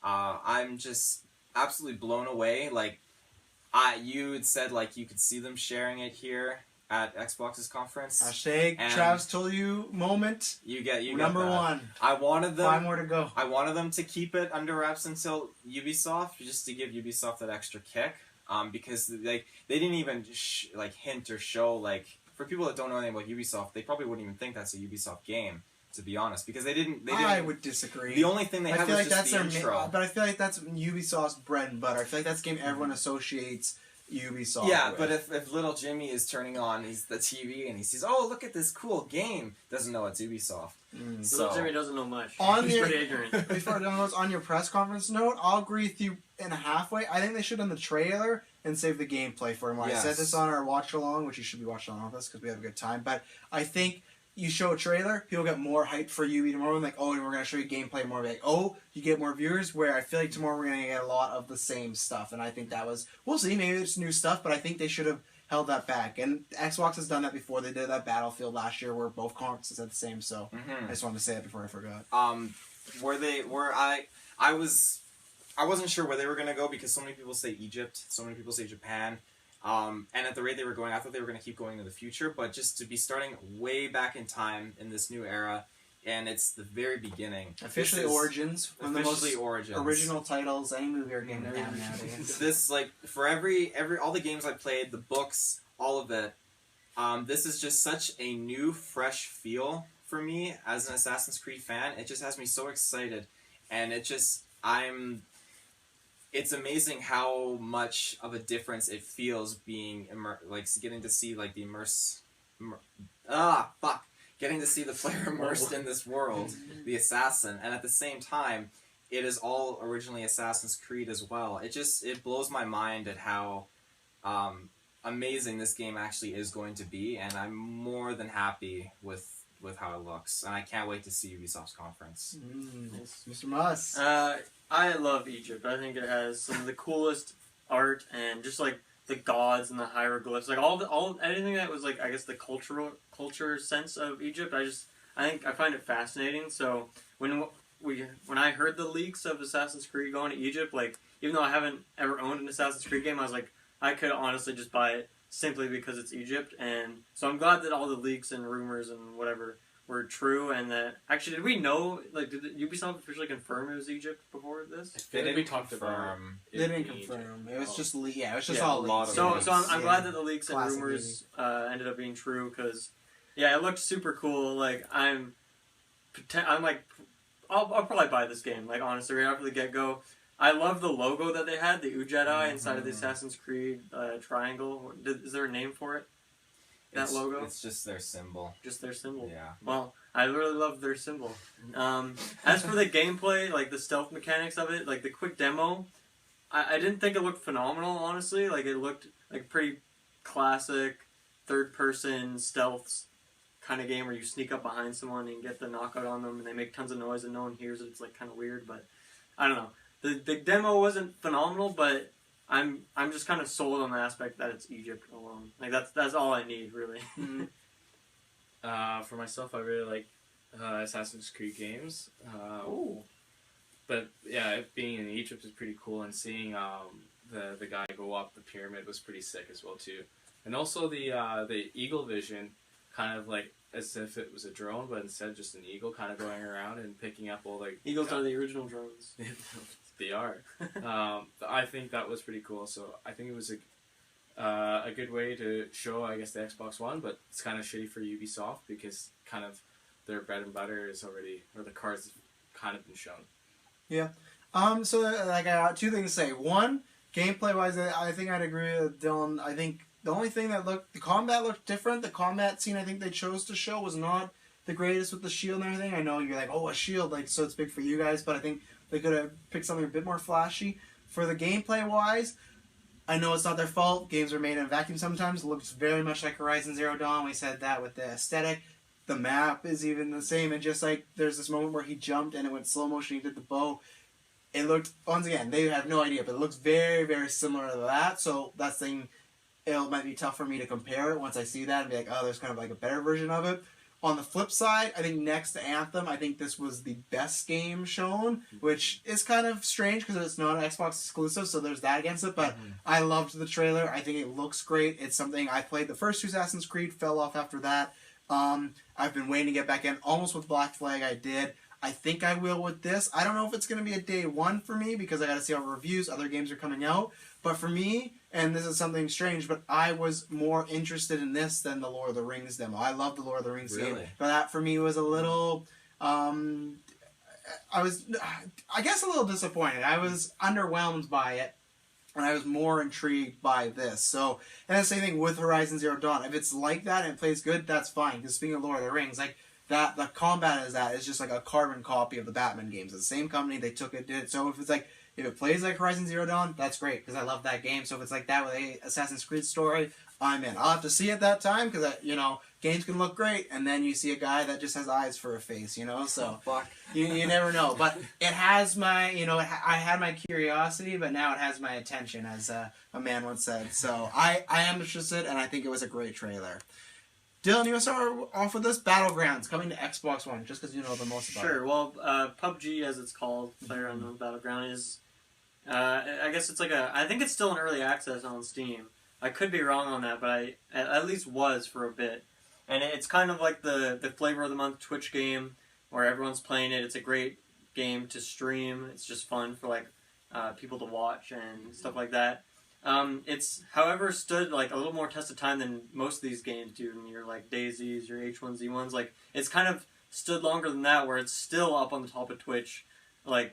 I'm just absolutely blown away. Like you had said, like you could see them sharing it here at Xbox's conference. Hashtag Travis told you moment. You get number that. one. I wanted them. 5 more to go. I wanted them to keep it under wraps until Ubisoft, just to give Ubisoft that extra kick. Because they didn't even hint or show, like, for people that don't know anything about Ubisoft, they probably wouldn't even think that's a Ubisoft game. to be honest, because they didn't. I would disagree. The only thing they I have feel is like just that's the their intro. but I feel like that's Ubisoft's bread and butter. I feel like that's the game everyone associates Ubisoft Yeah, with. but if little Jimmy is turning on the TV and he sees, oh, look at this cool game, doesn't know it's Ubisoft. Little Jimmy doesn't know much. On He's the- pretty ignorant. Before downloads, on your press conference note, I'll agree with you in a halfway. I think they should have done the trailer and save the gameplay for him. I said Yes. this on our watch along, which you should be watching along with us because we have a good time. But I think you show a trailer, people get more hyped for you tomorrow. Like, oh, we're going to show you gameplay more. Like, oh, you get more viewers. Where I feel like tomorrow we're going to get a lot of the same stuff. And I think that was, we'll see, maybe it's new stuff, but I think they should have held that back. And Xbox has done that before. They did that Battlefield last year where both conferences had the same. So I just wanted to say that before I forgot. I wasn't sure where they were going to go because so many people say Egypt, so many people say Japan. And at the rate they were going, I thought they were going to keep going to the future, but just to be starting way back in time in this new era, and it's the very beginning. Officially Origins. One of the most Origins. original titles any movie or game they have nowadays. This, like, for all the games I played, the books, all of it, this is just such a new, fresh feel for me as an Assassin's Creed fan. It just has me so excited, and it's amazing how much of a difference it feels being getting to see like the getting to see the player immersed in this world, the assassin, and at the same time, it is all originally Assassin's Creed as well. It blows my mind at how amazing this game actually is going to be, and I'm more than happy with how it looks, and I can't wait to see Ubisoft's conference. Mr. Moss. I love Egypt. I think it has some of the coolest art and just like the gods and the hieroglyphs, like anything that was like I guess the culture sense of Egypt. I find it fascinating. So when I heard the leaks of Assassin's Creed going to Egypt, like even though I haven't ever owned an Assassin's Creed game, I was like I could honestly just buy it simply because it's Egypt. And so I'm glad that all the leaks and rumors and whatever were true, and that actually did we know, like, did Ubisoft officially confirm it was Egypt before this? They didn't confirm. They didn't confirm. It was just it was just all a lot leaks. of So I'm glad that the leaks and Classic rumors ended up being true, because it looked super cool. Like I'm like I'll probably buy this game. Like honestly, right after the get go. I love the logo that they had, the Ujedi inside of the Assassin's Creed triangle. Is there a name for it? That logo? It's just their symbol. Just their symbol. Yeah. Well, I really love their symbol. As for the gameplay, like the stealth mechanics of it, like the quick demo, I didn't think it looked phenomenal, honestly. Like it looked like pretty classic third-person stealth kind of game where you sneak up behind someone and get the knockout on them, and they make tons of noise and no one hears it. It's like kind of weird, but I don't know. The demo wasn't phenomenal, but I'm just kind of sold on the aspect that it's Egypt alone. Like that's all I need, really. For myself, I really like Assassin's Creed games. But yeah, it being in Egypt is pretty cool, and seeing the guy go up the pyramid was pretty sick as well too. And also the eagle vision, kind of like as if it was a drone, but instead just an eagle kind of going around and picking up all the Eagles are the original drones. They are. I think that was pretty cool. So I think it was a good way to show, I guess, the Xbox One, but it's kind of shitty for Ubisoft because kind of their bread and butter is already, or the cards have kind of been shown. Yeah. So like I got two things to say. One, gameplay wise, I think I'd agree with Dylan. I think the only thing the combat looked different. The combat scene I think they chose to show was not the greatest with the shield and everything. I know you're like, oh, a shield, like so it's big for you guys, but I think they could have picked something a bit more flashy. For the gameplay wise, I know it's not their fault. Games are made in a vacuum sometimes. It looks very much like Horizon Zero Dawn. We said that with the aesthetic. The map is even the same. And just like there's this moment where he jumped and it went slow motion, he did the bow. It looked, once again, they have no idea, but it looks very, very similar to that. So that's the thing. It might be tough for me to compare it once I see that and be like, oh, there's kind of like a better version of it. On the flip side, I think next to Anthem, I think this was the best game shown, which is kind of strange because it's not an Xbox exclusive, so there's that against it. But I loved the trailer. I think it looks great. It's something I played the first two Assassin's Creed, fell off after that. I've been waiting to get back in. Almost with Black Flag, I did. I think I will with this. I don't know if it's going to be a day one for me because I got to see all the reviews. Other games are coming out. But for me, and this is something strange, but I was more interested in this than the Lord of the Rings demo. I love the Lord of the Rings game. But that for me was a little I was, I guess, a little disappointed. I was underwhelmed by it, and I was more intrigued by this. So, and the same thing with Horizon Zero Dawn. If it's like that and it plays good, that's fine. Because speaking of Lord of the Rings, like that, the combat is just like a carbon copy of the Batman games. It's the same company, they took it, did it. So if it's like, if it plays like Horizon Zero Dawn, that's great because I love that game. So if it's like that with a Assassin's Creed story, I'm in. I'll have to see it that time because games can look great, and then you see a guy that just has eyes for a face, So you never know. But it has my, I had my curiosity, but now it has my attention, as a man once said. So I am interested, and I think it was a great trailer. Dylan, you want to start off with this? Battlegrounds, coming to Xbox One, just because you know the most about it. Sure. Well, PUBG, as it's called, PlayerUnknown's Battleground, is, I guess it's I think it's still in early access on Steam. I could be wrong on that, but I at least was for a bit. And it's kind of like the flavor of the month Twitch game where everyone's playing it. It's a great game to stream. It's just fun for people to watch and stuff like that. It's, however, stood a little more test of time than most of these games do. And your Daisies, your H1Z1s, it's kind of stood longer than that, where it's still up on the top of Twitch,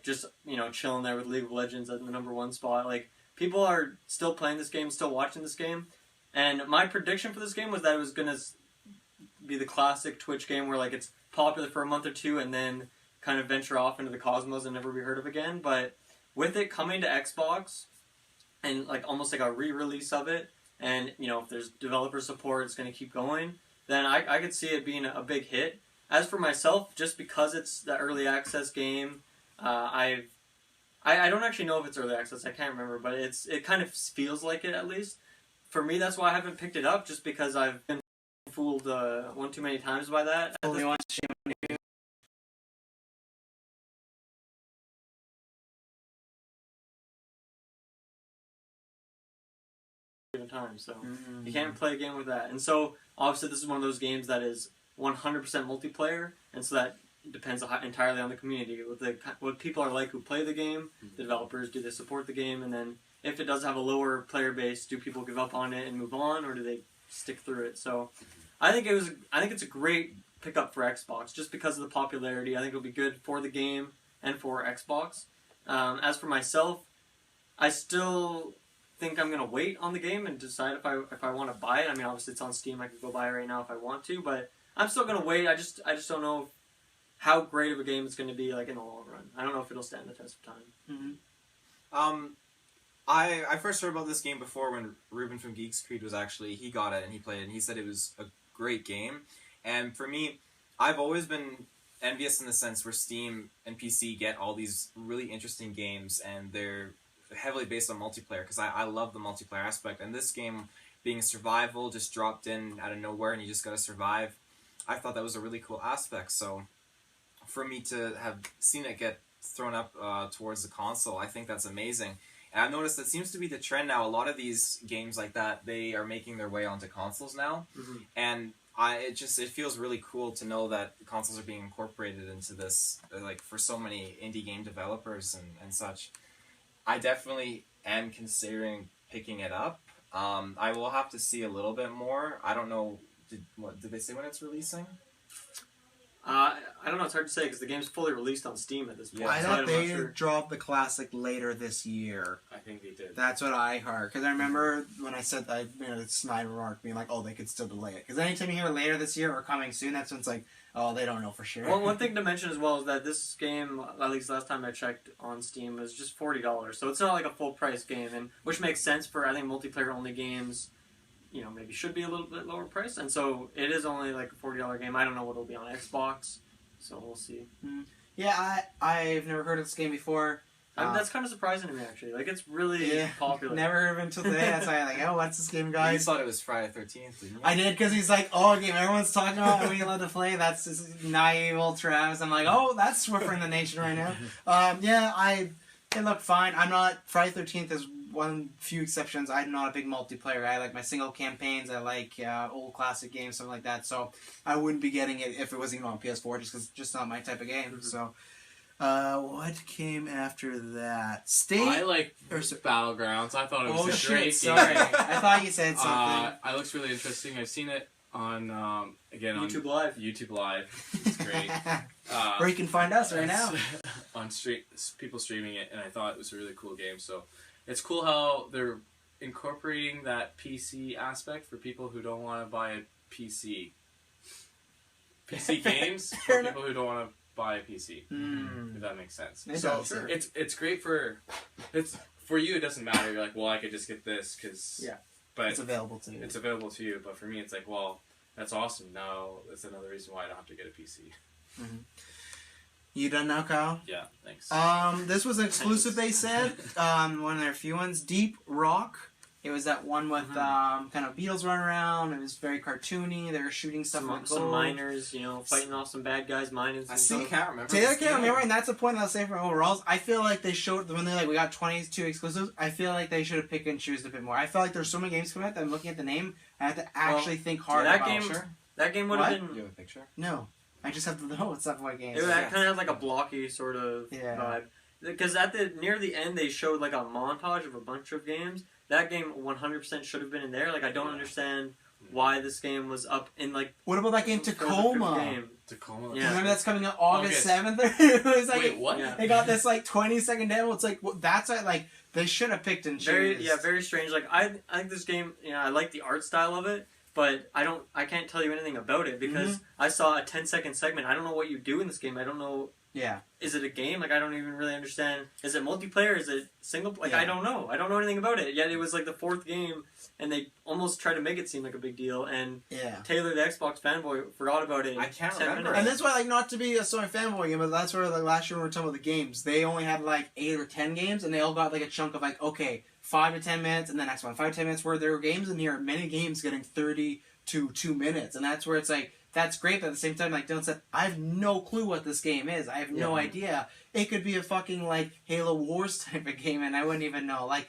just chilling there with League of Legends at the #1 spot. People are still playing this game, still watching this game, and my prediction for this game was that it was going to be the classic Twitch game where it's popular for a month or two and then kind of venture off into the cosmos and never be heard of again. But with it coming to Xbox and almost a re-release of it, and if there's developer support, it's going to keep going, then I could see it being a big hit. As for myself, just because it's the early access game, I don't actually know if it's early access. I can't remember, but it kind of feels like it, at least. For me, that's why I haven't picked it up, just because I've been fooled one too many times by that. Only one shame on you. Time, so you can't play a game with that. And so, obviously, this is one of those games that is 100% multiplayer, and so that depends entirely on the community, what people are like who play the game. The developers, do they support the game, and then if it does have a lower player base, do people give up on it and move on, or do they stick through it? So I think it's a great pickup for Xbox just because of the popularity. I think it'll be good for the game and for Xbox. As for myself, I still think I'm gonna wait on the game and decide if I want to buy it. I mean, obviously it's on Steam. I could go buy it right now if I want to, but I'm still gonna wait. I just don't know how great of a game it's going to be in the long run. I don't know if it'll stand the test of time. Mm-hmm. I first heard about this game before when Ruben from Geeks Creed he got it and he played it and he said it was a great game. And for me, I've always been envious in the sense where Steam and PC get all these really interesting games and they're heavily based on multiplayer because I love the multiplayer aspect. And this game being survival, just dropped in out of nowhere and you just got to survive, I thought that was a really cool aspect. So for me to have seen it get thrown up towards the console, I think that's amazing. And I've noticed that seems to be the trend now. A lot of these games like that, they are making their way onto consoles now. Mm-hmm. And it feels really cool to know that consoles are being incorporated into this, for so many indie game developers and such. I definitely am considering picking it up. I will have to see a little bit more. I don't know, did they say when it's releasing? I don't know. It's hard to say because the game's fully released on Steam at this point. Yeah, I thought they dropped the classic later this year. I think they did. That's what I heard. Because I remember when I said that, it's my remark being like, oh, they could still delay it. Because anytime you hear later this year or coming soon, that's when it's like, oh, they don't know for sure. Well, one thing to mention as well is that this game, at least last time I checked on Steam, was just $40. So it's not like a full price game, and which makes sense for, I think, multiplayer only games. Maybe should be a little bit lower price, and so it is only a $40 game. I don't know what it'll be on Xbox, so we'll see. Mm-hmm. Yeah, I've never heard of this game before. That's kind of surprising to me, actually. It's really popular. Never heard of it until today. That's why I'm oh, what's this game, guys? You thought it was Friday the 13th, didn't you? I did, because he's like, oh, a game everyone's talking about, are we allowed to play? That's this naive old Travis. I'm like, oh, that's Swiffer the nation right now. It looked fine. I'm not, Friday the 13th is one few exceptions. I'm not a big multiplayer guy. I like my single campaigns. I like old classic games, something like that. So I wouldn't be getting it if it wasn't on PS4, just because it's just not my type of game. Mm-hmm. So what came after that? State. I like Battlegrounds. I thght it was a great game. Sorry, I thought you said something. It looks really interesting. I've seen it on again YouTube Live. YouTube Live. It's great. Where you can find us right now. On people streaming it, and I thought it was a really cool game. So it's cool how they're incorporating that PC aspect for people who don't want to buy a PC. PC games for people who don't want to buy a PC. If that makes sense. It's great for you. It doesn't matter. You're like, well, I could just get this because but it's available to you. It's available to you. But for me, it's like, well, that's awesome. Now that's another reason why I don't have to get a PC. You done now, Kyle? Yeah, thanks. This was an exclusive. They said one of their few ones. Deep Rock. It was that one with kind of beetles running around. It was very cartoony. They were shooting stuff with some miners, fighting off some bad guys, miners. I still can't remember. Taylor can't remember, and that's the point I'll say for overalls. I feel like they showed when they're like, we got 22 exclusives. I feel like they should have picked and choose a bit more. I feel like there's so many games coming out that I'm looking at the name. I have to actually think hard that about game. Sure. That game would have been. You have a picture? No, I just have to know what's up what games. It kind of had like a blocky sort of vibe. Because near the end they showed like a montage of a bunch of games. That game 100% should have been in there. Like I don't understand why this game was up in like. What about that game Tacoma? Tacoma. Yeah. Remember that's coming out August 7th. It was like wait, what? They got this like 20-second demo. It's like that's like they should have picked and chosen. Very strange. Like I think this game. I like the art style of it. But I can't tell you anything about it because I saw a 10-second segment. I don't know what you do in this game. I don't know. Yeah. Is it a game? Like I don't even really understand. Is it multiplayer? Is it single? Like I don't know. I don't know anything about it. Yet it was like the 4th game, and they almost tried to make it seem like a big deal. And Taylor, the Xbox fanboy, forgot about it. I can't 10 remember. minutes. And that's why, like, not to be a Sony fanboy game, but that's where like last year when we were talking about the games, they only had like 8 or 10 games, and they all got like a chunk of like 5 to 10 minutes, and the next one 5 to 10 minutes. Where there were games in here, many games getting 30 to 2 minutes, and that's where it's like. That's great, but at the same time, like Dylan said, I have no clue what this game is. I have no idea. It could be a fucking, like, Halo Wars type of game, and I wouldn't even know. Like,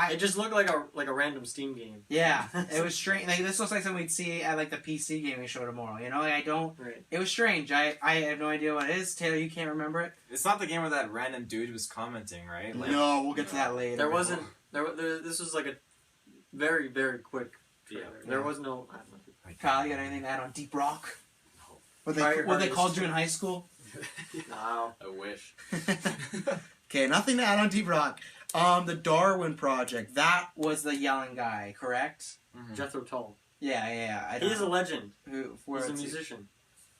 it just looked like a random Steam game. Yeah, it was strange. Like, this looks like something we'd see at, like, the PC gaming show tomorrow, you know? Like, I don't... Right. It was strange. I have no idea what it is. Taylor, you can't remember it? It's not the game where that random dude was commenting, right? Like, no, we'll get to that later. There wasn't... This was, like, a very, very quick trailer. There was no... I don't know. Kyle, you got anything to add on Deep Rock? What they called you in high school? No. I wish. Okay, nothing to add on Deep Rock. The Darwin Project. That was the yelling guy, correct? Jethro Tull. Yeah. He's a legend. He's a musician.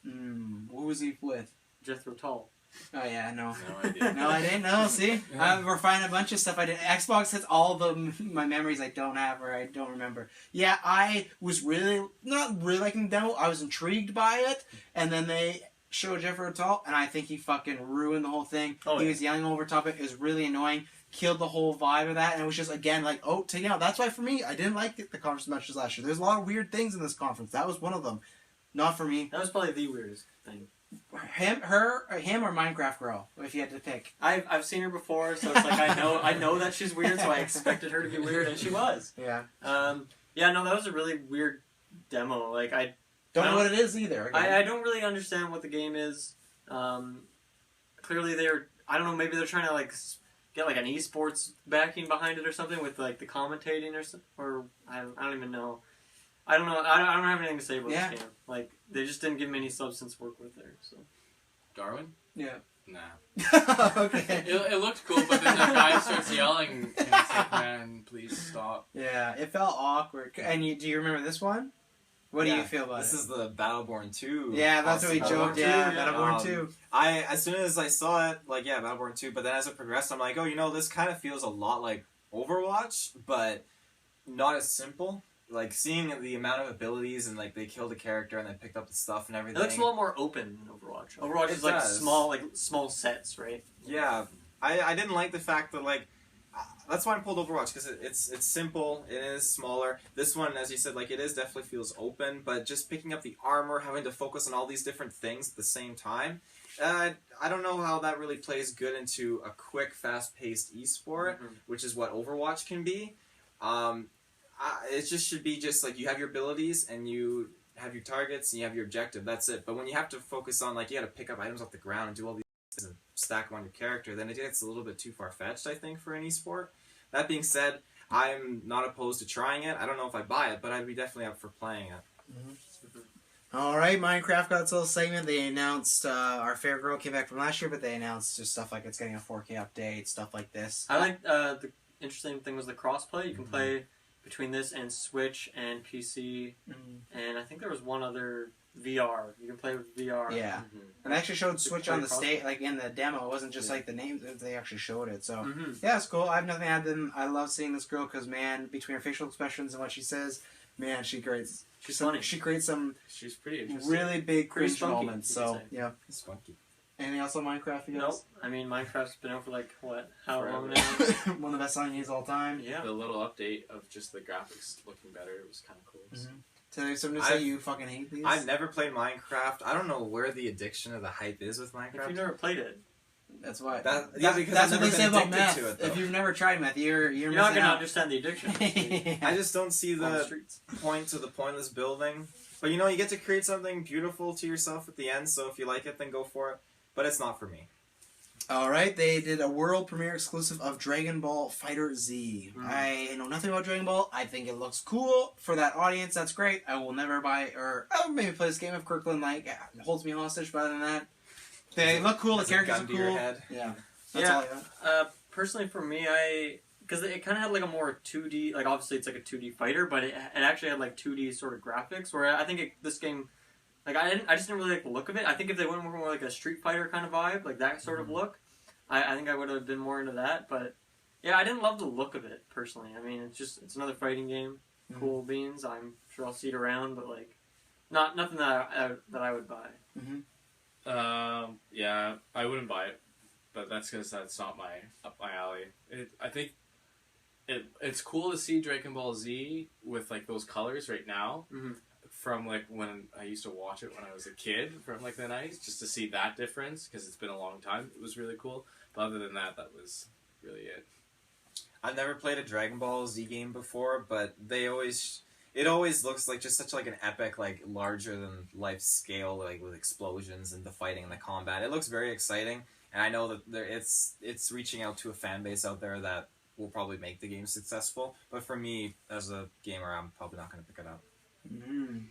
Who was he with? Jethro Tull. Oh yeah, no. No idea. No, I didn't know. See, we're finding a bunch of stuff I didn't. Xbox hits all my memories I don't have or I don't remember. Yeah, I was not really liking the demo. I was intrigued by it, and then they showed Jeffrey Tull, and I think he fucking ruined the whole thing. He was yelling over top of it. It was really annoying. Killed the whole vibe of that, and it was just again like, taking out. That's why for me, I didn't like the conference as much as last year. There's a lot of weird things in this conference. That was one of them. Not for me. That was probably the weirdest thing. Him or Minecraft Girl, if you had to pick. I've seen her before, so it's like I know that she's weird, so I expected her to be weird, and she was. Yeah. That was a really weird demo. Like I don't know what it is either. I don't really understand what the game is. Clearly I don't know, maybe they're trying to like get like an esports backing behind it or something with like the commentating or I don't even know. I don't know. I don't have anything to say about this game. Like, they just didn't give me any substance to work with there. So, Darwin? Yeah. Nah. Okay. It looked cool, but then the guy starts yelling, and it's like, man, please stop. Yeah, it felt awkward. And do you remember this one? What do you feel about this it? This is the Battleborn 2. Yeah, that's what we joked. Yeah, Battleborn 2. As soon as I saw it, Battleborn 2, but then as it progressed, I'm like, this kind of feels a lot like Overwatch, but not as simple. Like, seeing the amount of abilities and, like, they killed a character and then picked up the stuff and everything. It looks a lot more open than Overwatch. Overwatch is, like, small sets, right? Yeah. I didn't like the fact that, like, that's why I pulled Overwatch, because it's simple, it is smaller. This one, as you said, like, it definitely feels open, but just picking up the armor, having to focus on all these different things at the same time, I don't know how that really plays good into a quick, fast-paced esport, which is what Overwatch can be. It just should be just like you have your abilities and you have your targets and you have your objective. That's it. But when you have to focus on like you got to pick up items off the ground and do all these things and stack them on your character, then it gets a little bit too far fetched, I think, for an esport. That being said, I'm not opposed to trying it. I don't know if I buy it, but I'd be definitely up for playing it. All right, Minecraft got its little segment. They announced our fair girl came back from last year, but they announced just stuff like it's getting a 4K update, stuff like this. I like the interesting thing was the crossplay. You can play between this and Switch and PC, and I think there was one other VR. You can play with VR. Yeah, and they actually showed Switch on the stage, like in the demo. It wasn't just like the names; they actually showed it. So yeah, it's cool. I have nothing to add to them. I love seeing this girl because man, between her facial expressions and what she says, man, she creates. She's funny. She creates some. She's pretty interesting. Really big Pretty cringe spunky, moments. you could So say. yeah. It's funky. Anything else on Minecraft? You guys? Nope. I mean, Minecraft's been out for like what? How Forever. long now? One of the best song games of all time. Yeah. The little update of just the graphics looking better, it was kind of cool. So there's something to say you fucking hate these? I've never played Minecraft. I don't know where the addiction of the hype is with If Minecraft. you've never played it, That's why. Because That's I've what they never say been about addicted meth. to it, though. If you've never tried meth, you're you're not missing gonna out. understand the addiction. I just don't see On the the streets. point to the pointless building. But you know, you get to create something beautiful to yourself at the end, so if you like it, then go for it. But it's not for me. All right, they did a world premiere exclusive of Dragon Ball Fighter Z. I know nothing about Dragon Ball. I think it looks cool for that audience. That's great. I will never buy or I'll maybe play this game if Kirkland holds me hostage. But other than that, they look cool. The Has a characters gun are to your cool. head. Yeah, that's all I got. Personally, for me, because it kind of had like a more 2D, like obviously it's like a 2D fighter, but it actually had like 2D sort of graphics. Where I think this game, like I just didn't really like the look of it. I think if they went more like a Street Fighter kind of vibe, like that sort of look, I think I would have been more into that. But yeah, I didn't love the look of it personally. I mean, it's another fighting game. Cool beans. I'm sure I'll see it around, but like nothing that I would buy. Yeah, I wouldn't buy it, but that's because that's not up my alley. I think it's cool to see Dragon Ball Z with like those colors right now. From like when I used to watch it when I was a kid from like the 90s, just to see that difference because it's been a long time. It was really cool. But other than that, that was really it. I've never played a Dragon Ball Z game before, but it always looks like just such like an epic, like larger than life scale, like with explosions and the fighting and the combat. It looks very exciting, and I know that it's reaching out to a fan base out there that will probably make the game successful. But for me, as a gamer, I'm probably not going to pick it up.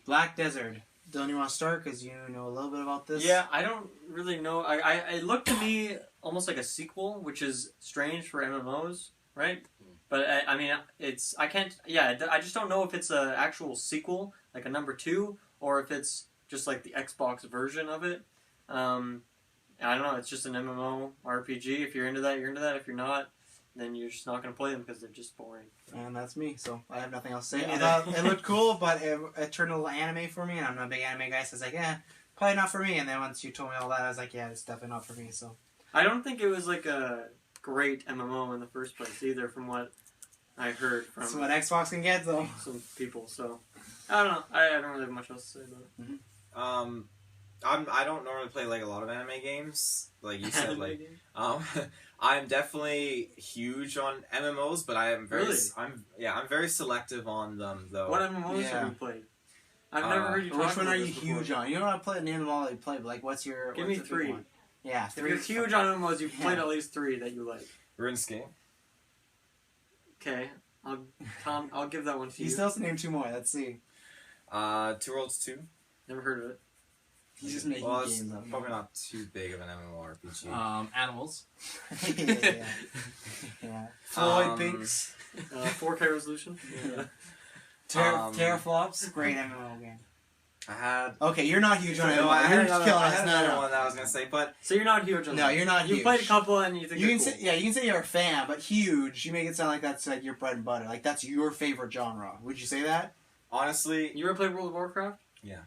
Black Desert. Don't you want to start because you know a little bit about this? Yeah, I don't really know. It looked to me almost like a sequel, which is strange for MMOs, right? But I mean, I just don't know if it's an actual sequel, like a number 2, or if it's just like the Xbox version of it. I don't know. It's just an MMO RPG. If you're into that, you're into that. If you're not, then you're just not going to play them because they're just boring. And that's me, so I have nothing else to say. Me I thought it looked cool, but it turned a little anime for me, and I'm not a big anime guy, so it's like, probably not for me. And then once you told me all that, I was like, yeah, it's definitely not for me, so. I don't think it was like a great MMO in the first place either, from what I heard from That's what Xbox can get, though. some people. So I don't know. I don't really have much else to say about it. I don't normally play like a lot of anime games, like you said. Like, I'm definitely huge on MMOs, but I am very, Really? I'm very selective on them though. What MMOs Yeah. have you played? I've never heard you talk Which one about are you this before. huge on? You don't want to play name them all that you play, but like, what's your? Give what's me the big 3. one? Yeah, If 3. you're huge on MMOs, you've played at least 3 that you like. RuneScape. Okay, I'll give that one to He you. still has to name 2 more. Let's see. Two Worlds 2. Never heard of it. He's just making Well, it's games up. probably not too big of an MMORPG. Animals. yeah. Floyd Um, Pinks. 4K resolution. Yeah. Teraflops. Great MMO game. I had. Okay, you're not huge on it. No, I You're had just another, killing I us. had No, another no. one that I was gonna say, but So you're not huge on No, them. you're not You huge. played a couple and you think You they're can cool. say, yeah, you can say you're a fan, but huge, you make it sound like that's like your bread and butter. Like that's your favorite genre. Would you say that? honestly, You ever played World of Warcraft? Yeah.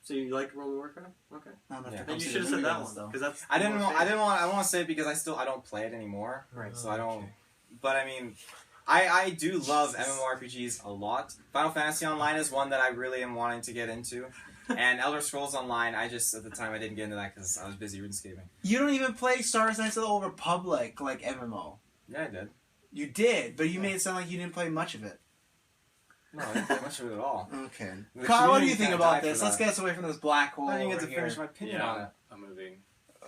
So you like World of Warcraft? Okay. Not enough Yeah. to Then come you see should have the said movie that on this, one though. because that's. I the didn't most want. I famous. didn't want. I don't want to say it because I don't play it anymore. Right. So I don't. Okay. But I mean, I do love MMORPGs a lot. Final Fantasy Online is one that I really am wanting to get into. And Elder Scrolls Online, at the time I didn't get into that because I was busy RuneScaping. You don't even play Star Wars Knights of the Old Republic like MMO. Yeah, I did. You did, but you made it sound like you didn't play much of it. No, I didn't play much of it at all. Okay. The Kyle, what do you community think kinda about died for this? Let's that. get us away from this black hole. I didn't get over to here. finish my opinion on it. I'm moving.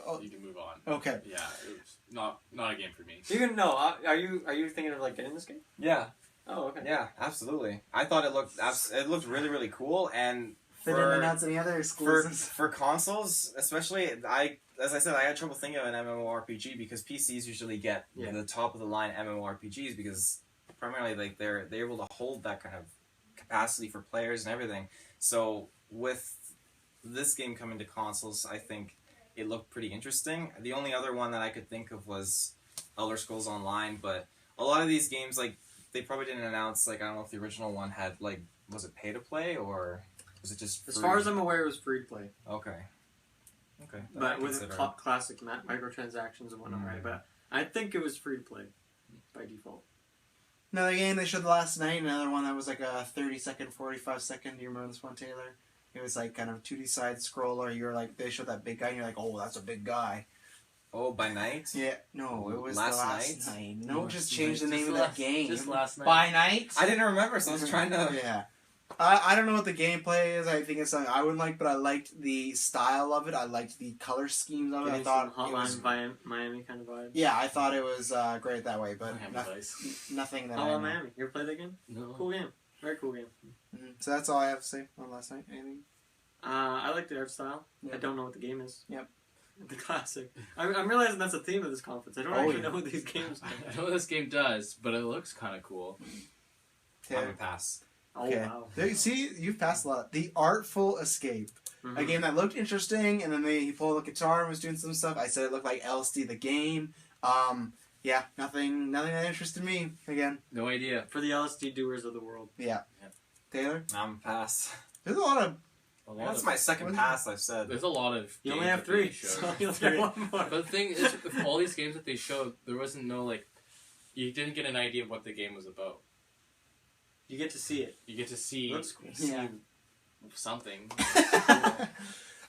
Oh. You can move on. Okay. Yeah, it was not a game for me. You can know. Are you thinking of like getting this game? Yeah. Oh, okay. Yeah, absolutely. I thought it looked really, really cool, and They didn't announce any other exclusives. For consoles, especially, as I said, I had trouble thinking of an MMORPG because PCs usually get the top of the line MMORPGs because primarily like they're able to hold that kind of capacity for players and everything. So with this game coming to consoles, I think it looked pretty interesting. The only other one that I could think of was Elder Scrolls Online, but a lot of these games, like, they probably didn't announce, like, I don't know if the original one had, like, was it pay to play or was it just free? As far as I'm aware, it was free to play. Okay. Okay. But with classic microtransactions and whatnot, right? But I think it was free to play by default. Another game they showed last night, another one that was like a 30-second, 45-second. Do you remember this one, Taylor? It was like kind of 2D side scroller. You were like, they showed that big guy, and you're like, oh, that's a big guy. Oh, by night? Yeah, no, it was last night. No, just change the name of that game. Just last night. By night? I didn't remember, so I was trying to... Yeah. I don't know what the gameplay is. I think it's something I wouldn't like, but I liked the style of it. I liked the color schemes of it. I thought Hotline it was Miami kind of vibe. Yeah, I thought it was great that way, but nothing that Hotline Miami. You ever played that game? No. Cool game. Very cool game. Mm-hmm. So that's all I have to say on last night. Anything? I like the art style. Yep. I don't know what the game is. Yep. The classic. I'm realizing that's a theme of this conference. I don't actually know what these games are. I know what this game does, but it looks kind of cool. I would pass. Oh, Okay. wow. There, you see, you've passed a lot. The Artful Escape. Mm-hmm. A game that looked interesting, and then he pulled a guitar and was doing some stuff. I said it looked like LSD the game. Yeah, nothing that interested me. Again. No idea. For the LSD doers of the world. Yeah. Taylor? I'm pass. There's a lot of... That's my second pass, I've said. There's a lot of You games only have that they 3, showed. so you'll get one more. But the thing is, with all these games that they showed, there wasn't no, like... You didn't get an idea of what the game was about. You get to see it. You get to see... Looks cool. Yeah. Something.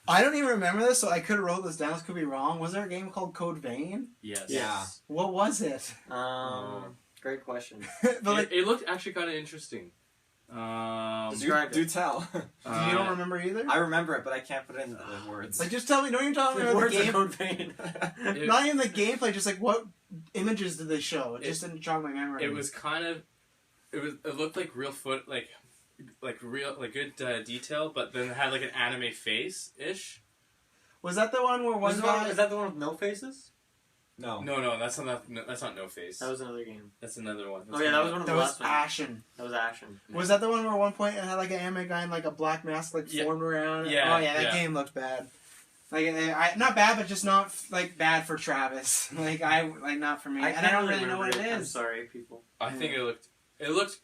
I don't even remember this, so I could have wrote this down. This could be wrong. Was there a game called Code Vein? Yes. Yeah. What was it? Great question. But like, it looked actually kind of interesting. Do tell. you don't remember either? I remember it, but I can't put it into the words. Like, just tell me. Don't even tell me The about words the of game. Code Vein. Not even the gameplay. Just like what images did they show? It just didn't jog my memory. It was kind of... It looked like real good detail, but then it had like an anime face ish. Was that the one where one guy? Is that the one with no faces? No. No, that's not No Face. That was another game. That's another one. Oh yeah, that was one of the That was last ones. Ashen. That was Ashen. Was that the one where at one point it had like an anime guy in like a black mask like formed around? Yeah. Oh yeah, that game looked bad. Like not bad, but just not like bad for Travis. Not for me. And I don't really know what it is. I'm sorry, people. I think it looked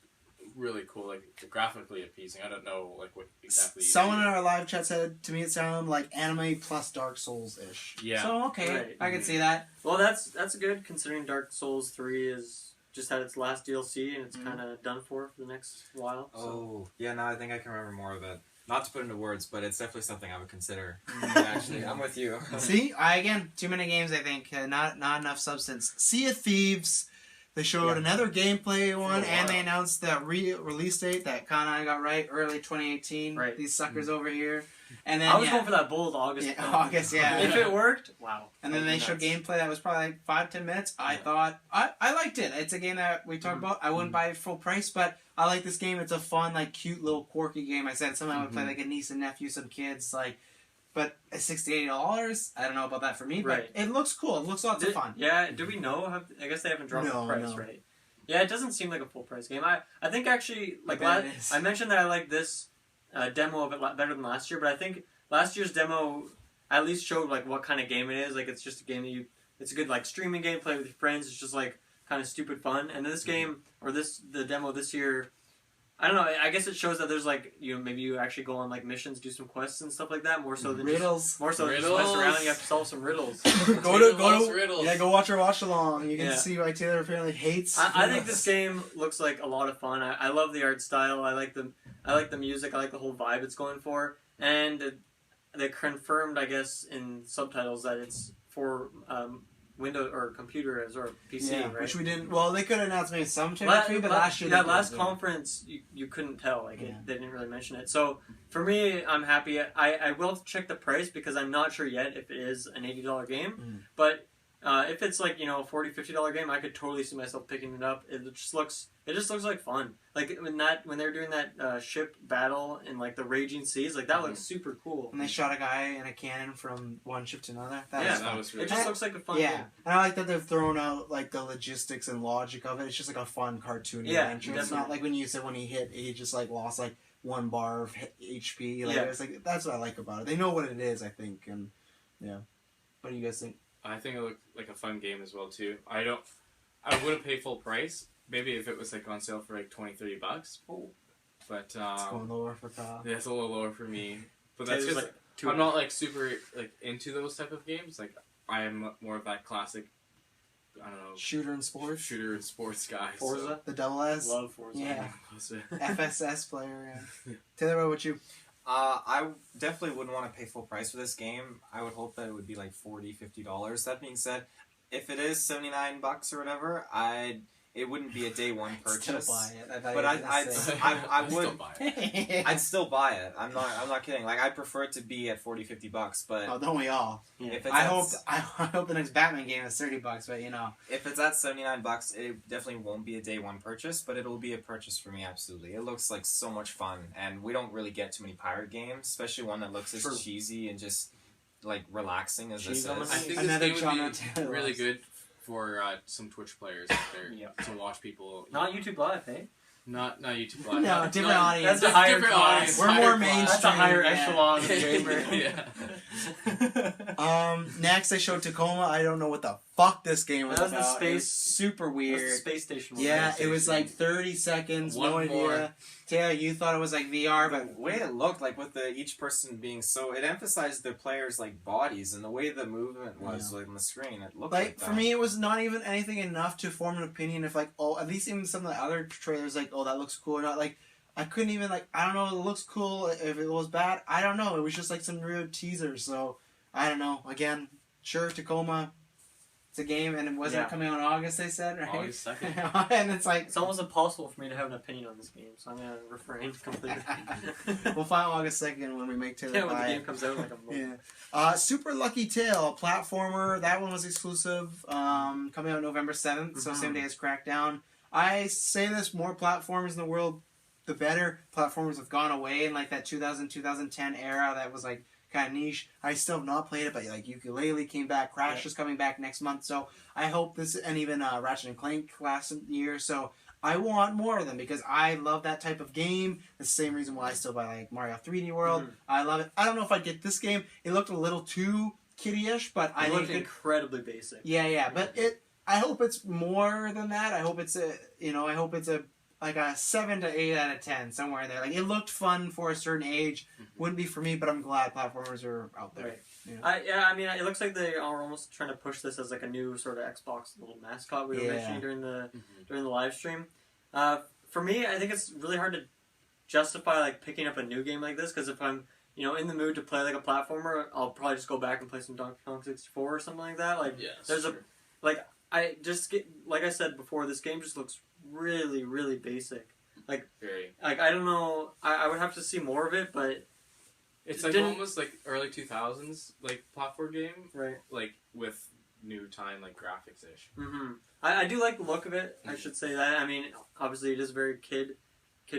really cool, like graphically appeasing. I don't know like what exactly. Someone in our live chat said to me it sounded like anime plus Dark Souls ish. Yeah. So okay, Right. I can see that. Well, that's good considering Dark Souls 3 is just had its last DLC and it's kind of done for the next while. So. Oh, yeah, now I think I can remember more of it. Not to put into words, but it's definitely something I would consider. Actually, I'm with you. See, again, too many games. I think not enough substance. Sea of Thieves. They showed another gameplay one, and they announced the release date that Kana got right, early 2018. Right. These suckers over here. And then I was going for that bold August. Yeah, August, yeah. If it worked, wow. And then they showed gameplay that was probably like 5-10 minutes. I thought I liked it. It's a game that we talked about. I wouldn't buy it full price, but I like this game. It's a fun, like cute little quirky game. I said something I would play like a niece and nephew, some kids, like. But at $60-$80, I don't know about that for me. But it looks cool. It looks lots of fun. Yeah. Do we know? I guess they haven't dropped the price, right? Yeah, it doesn't seem like a full price game. I think actually like I mentioned that I like this demo of it better than last year, but I think last year's demo at least showed like what kind of game it is. Like it's just a game that it's a good like streaming game, play with your friends. It's just like kind of stupid fun. And this game or the demo this year, I don't know. I guess it shows that there's like maybe you actually go on like missions, do some quests and stuff like that. More so than riddles. Just mess around. And you have to solve some riddles. Go watch our watch along. You can see why Taylor apparently hates. I think this game looks like a lot of fun. I love the art style. I like the music. I like the whole vibe it's going for. And they confirmed, I guess, in subtitles that it's for Windows or computers or PC, right? Which we didn't. Well, they could announce maybe sometime between, but last year. That last conference, you couldn't tell. Like they didn't really mention it. So for me, I'm happy. I will check the price because I'm not sure yet if it is an $80 game. But If it's like, a $40-$50 game, I could totally see myself picking it up. It just looks like fun. Like when they're doing that ship battle in like the raging seas, like that looks super cool. And they shot a guy in a cannon from one ship to another. That was really It just looks like a fun game. And I like that they've thrown out like the logistics and logic of it. It's just like a fun cartoony adventure. It's not like when you said when he just like lost like 1 bar of HP. Like it's like that's what I like about it. They know what it is, I think, and yeah. What do you guys think? I think it looked like a fun game as well too. I wouldn't pay full price. Maybe if it was like on sale for like $20-$30. Oh. But It's going lower for Kyle. yeah, it's a little lower for me. But that's because I'm not like super like into those type of games. Like I am more of that classic, I don't know, Shooter and sports guy. Forza, So. the double S. love Forza. Yeah. FSS player. Yeah. Taylor, what about you? I definitely wouldn't want to pay full price for this game. I would hope that it would be like $40-$50. That being said, if it is $79 or whatever, it wouldn't be a day one purchase. Still buy it. But I would still buy it. I'd still buy it. I'm not kidding. Like I prefer it to be at $40-$50, but oh, don't we all? Yeah. if it's I hope the next Batman game is $30, but if it's at $79, it definitely won't be a day one purchase, but it'll be a purchase for me absolutely. It looks like so much fun, and we don't really get too many pirate games, especially one that looks as cheesy and just like relaxing as this is. I think Another this genre game would be really good for some Twitch players out there to watch people. Not YouTube Live, hey? Not YouTube Live. No, different audience. That's a higher different class. audience. We're more mainstream. That's a higher yeah. echelon of gamer. Yeah. Next they showed Tacoma. I don't know what the fuck this game was That was the about. space- It was super weird. That's the space station one. Yeah, Space it was station. like 30 seconds, no One more. idea. Taylor, you thought it was like VR, but The way it looked, like with each person being so, it emphasized the players' like bodies and the way the movement was like on the screen. It looked like for that. me, it was not even anything enough to form an opinion. If like, oh, at least even some of the other trailers, like, oh, that looks cool or not. Like, I couldn't even like, I don't know, it looks cool. If it was bad, I don't know. It was just like some real teasers. So I don't know. Again, sure, Tacoma. It's a game, and it wasn't coming out in August. They said, right? August 2nd. And it's like It's almost impossible for me to have an opinion on this game, so I'm going to refrain completely. we'll find August 2nd when we make Taylor when the buy game it. comes out in like a month. Yeah. Super Lucky Tail, platformer. That one was exclusive. Coming out November 7th, so same day as Crackdown. I say this, more platformers in the world, the better. Platformers have gone away in like that 2010 era that was like kind of niche. I still have not played it, but like Ukulele came back, Crash is coming back next month, so I hope this, and even Ratchet and Clank last year, so I want more of them because I love that type of game. The same reason why I still buy like Mario 3D World. I love it. I don't know if I'd get this game. It looked a little too kiddie-ish, but I It think looked incredibly basic. yeah, but I hope it's more than that. I hope it's like a 7 to 8 out of 10, somewhere in there. Like, it looked fun for a certain age. Wouldn't be for me, but I'm glad platformers are out there. Right. Yeah. I mean, it looks like they are almost trying to push this as like a new sort of Xbox little mascot we were mentioning during the live stream. For me, I think it's really hard to justify like picking up a new game like this, because if I'm in the mood to play like a platformer, I'll probably just go back and play some Donkey Kong 64 or something like that. Like, like I said before, this game just looks really, really basic. Like I don't know. I would have to see more of it, but it's like almost like early 2000s like platform game, right? Like with new time like graphics ish. Mm-hmm. I do like the look of it. I should say that. I mean, obviously it is very kid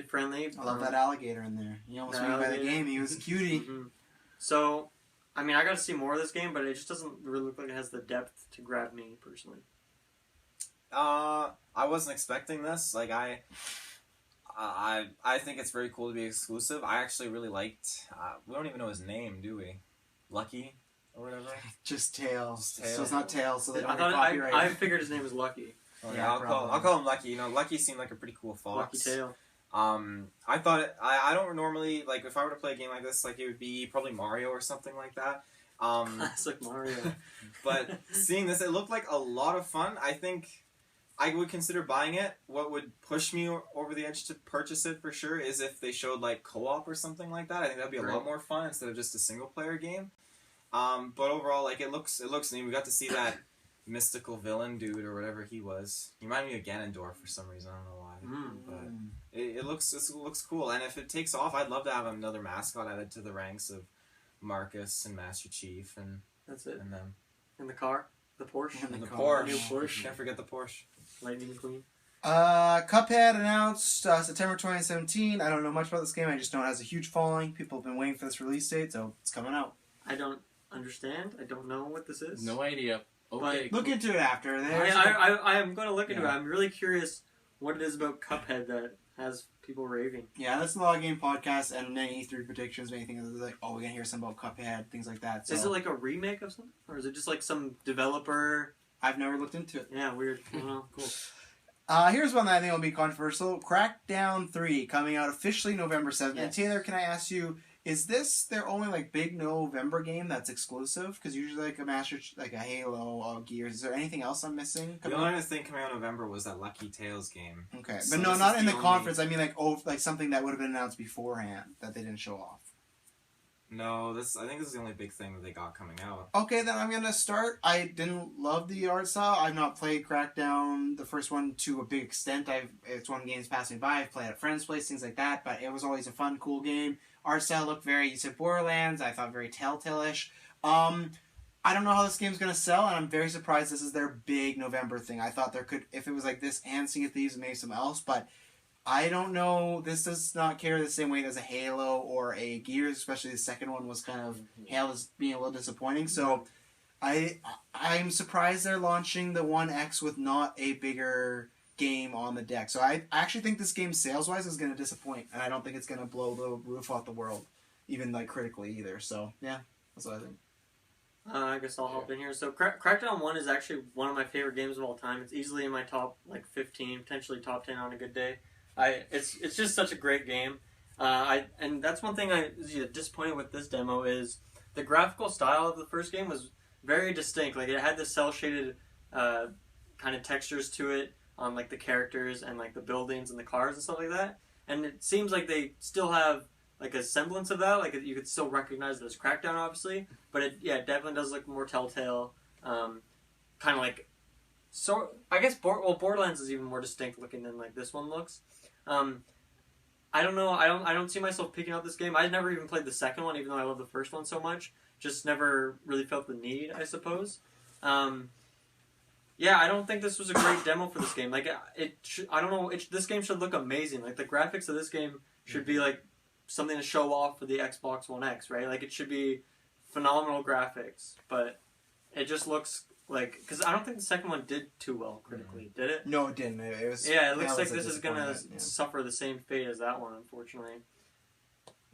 friendly. I love that alligator in there. You almost made by the game. He was a cutie. So, I mean, I got to see more of this game, but it just doesn't really look like it has the depth to grab me personally. I wasn't expecting this. Like I think it's very cool to be exclusive. I actually really liked. We don't even know his name, do we? Lucky or whatever. Just Tails. Tails. So it's not Tails. So they don't I get thought copyright. I figured his name was Lucky. Oh, Yeah, I'll call him Lucky. Lucky seemed like a pretty cool fox. Lucky Tail. I thought I don't normally like if I were to play a game like this, like it would be probably Mario or something like that. Classic Mario. But seeing this, it looked like a lot of fun. I think I would consider buying it. What would push me over the edge to purchase it for sure is if they showed like co-op or something like that. I think that'd be a lot more fun instead of just a single player game. But overall, like it looks neat. We got to see that mystical villain dude or whatever he was. He reminded me of Ganondorf for some reason. I don't know why. But it looks cool. And if it takes off, I'd love to have another mascot added to the ranks of Marcus and Master Chief and that's it. And them. In the car. The Porsche. And The car. Porsche. New Porsche. Can't forget the Porsche. Lightning McQueen. Cuphead announced September 2017. I don't know much about this game. I just know it has a huge following. People have been waiting for this release date, so it's coming out. I don't understand. I don't know what this is. No idea. Okay. Look into it after. I am going to look into it. Yeah. I'm really curious what it is about Cuphead that has people raving. Yeah, that's the Log Game Podcast and many E3 predictions, anything that's like, oh, we're going to hear something about Cuphead, things like that. So Is it like a remake of something? Or is it just like some developer? I've never looked into it. Yeah, weird. I don't know. Cool. Here's one that I think will be controversial. Crackdown 3 coming out officially November 7th. And Yes. Taylor, can I ask you, is this their only like big November game that's exclusive? Because usually like a like a Halo, Gears. Is there anything else I'm missing? The only other thing coming out in November was that Lucky Tales game. Okay, So but no, this not is in the the only- conference. I mean like something that would have been announced beforehand that they didn't show off. No, I think this is the only big thing that they got coming out. Okay, then I'm gonna start. I didn't love the art style. I've not played Crackdown, the first one, to a big extent. It's one game's passed me by. I've played at friends' place, things like that. But it was always a fun, cool game. Art style looked very. You said Borderlands. I thought very Telltale-ish. I don't know how this game's gonna sell, and I'm very surprised this is their big November thing. I thought there could, if it was like this and Sea of Thieves and maybe something else, but I don't know. This does not carry the same weight as a Halo or a Gears, especially the second one was kind of Halo's being a little disappointing. So I'm surprised they're launching the One X with not a bigger game on the deck. So I actually think this game sales wise is going to disappoint, and I don't think it's going to blow the roof off the world, even like critically either. So yeah, that's what I think. I guess I'll hop in here. So Crackdown 1 is actually one of my favorite games of all time. It's easily in my top 15, potentially top 10 on a good day. It's just such a great game. And that's one thing I was disappointed with this demo is the graphical style of the first game was very distinct. Like it had the cell shaded kind of textures to it on like the characters and like the buildings and the cars and stuff like that. And it seems like they still have like a semblance of that. Like you could still recognize that it's Crackdown, obviously, but it definitely does look more Telltale. Kind of like I guess Borderlands is even more distinct looking than like this one looks. I don't know. I don't see myself picking up this game. I never even played the second one, even though I love the first one so much. Just never really felt the need, I suppose. I don't think this was a great demo for this game. Like I don't know. This game should look amazing. Like the graphics of this game should be like something to show off for the Xbox One X, right? Like it should be phenomenal graphics, but it just looks like, because I don't think the second one did too well critically, did it? No, it didn't. It was. Yeah, it looks that like was a this is gonna disappointment, suffer the same fate as that one, unfortunately.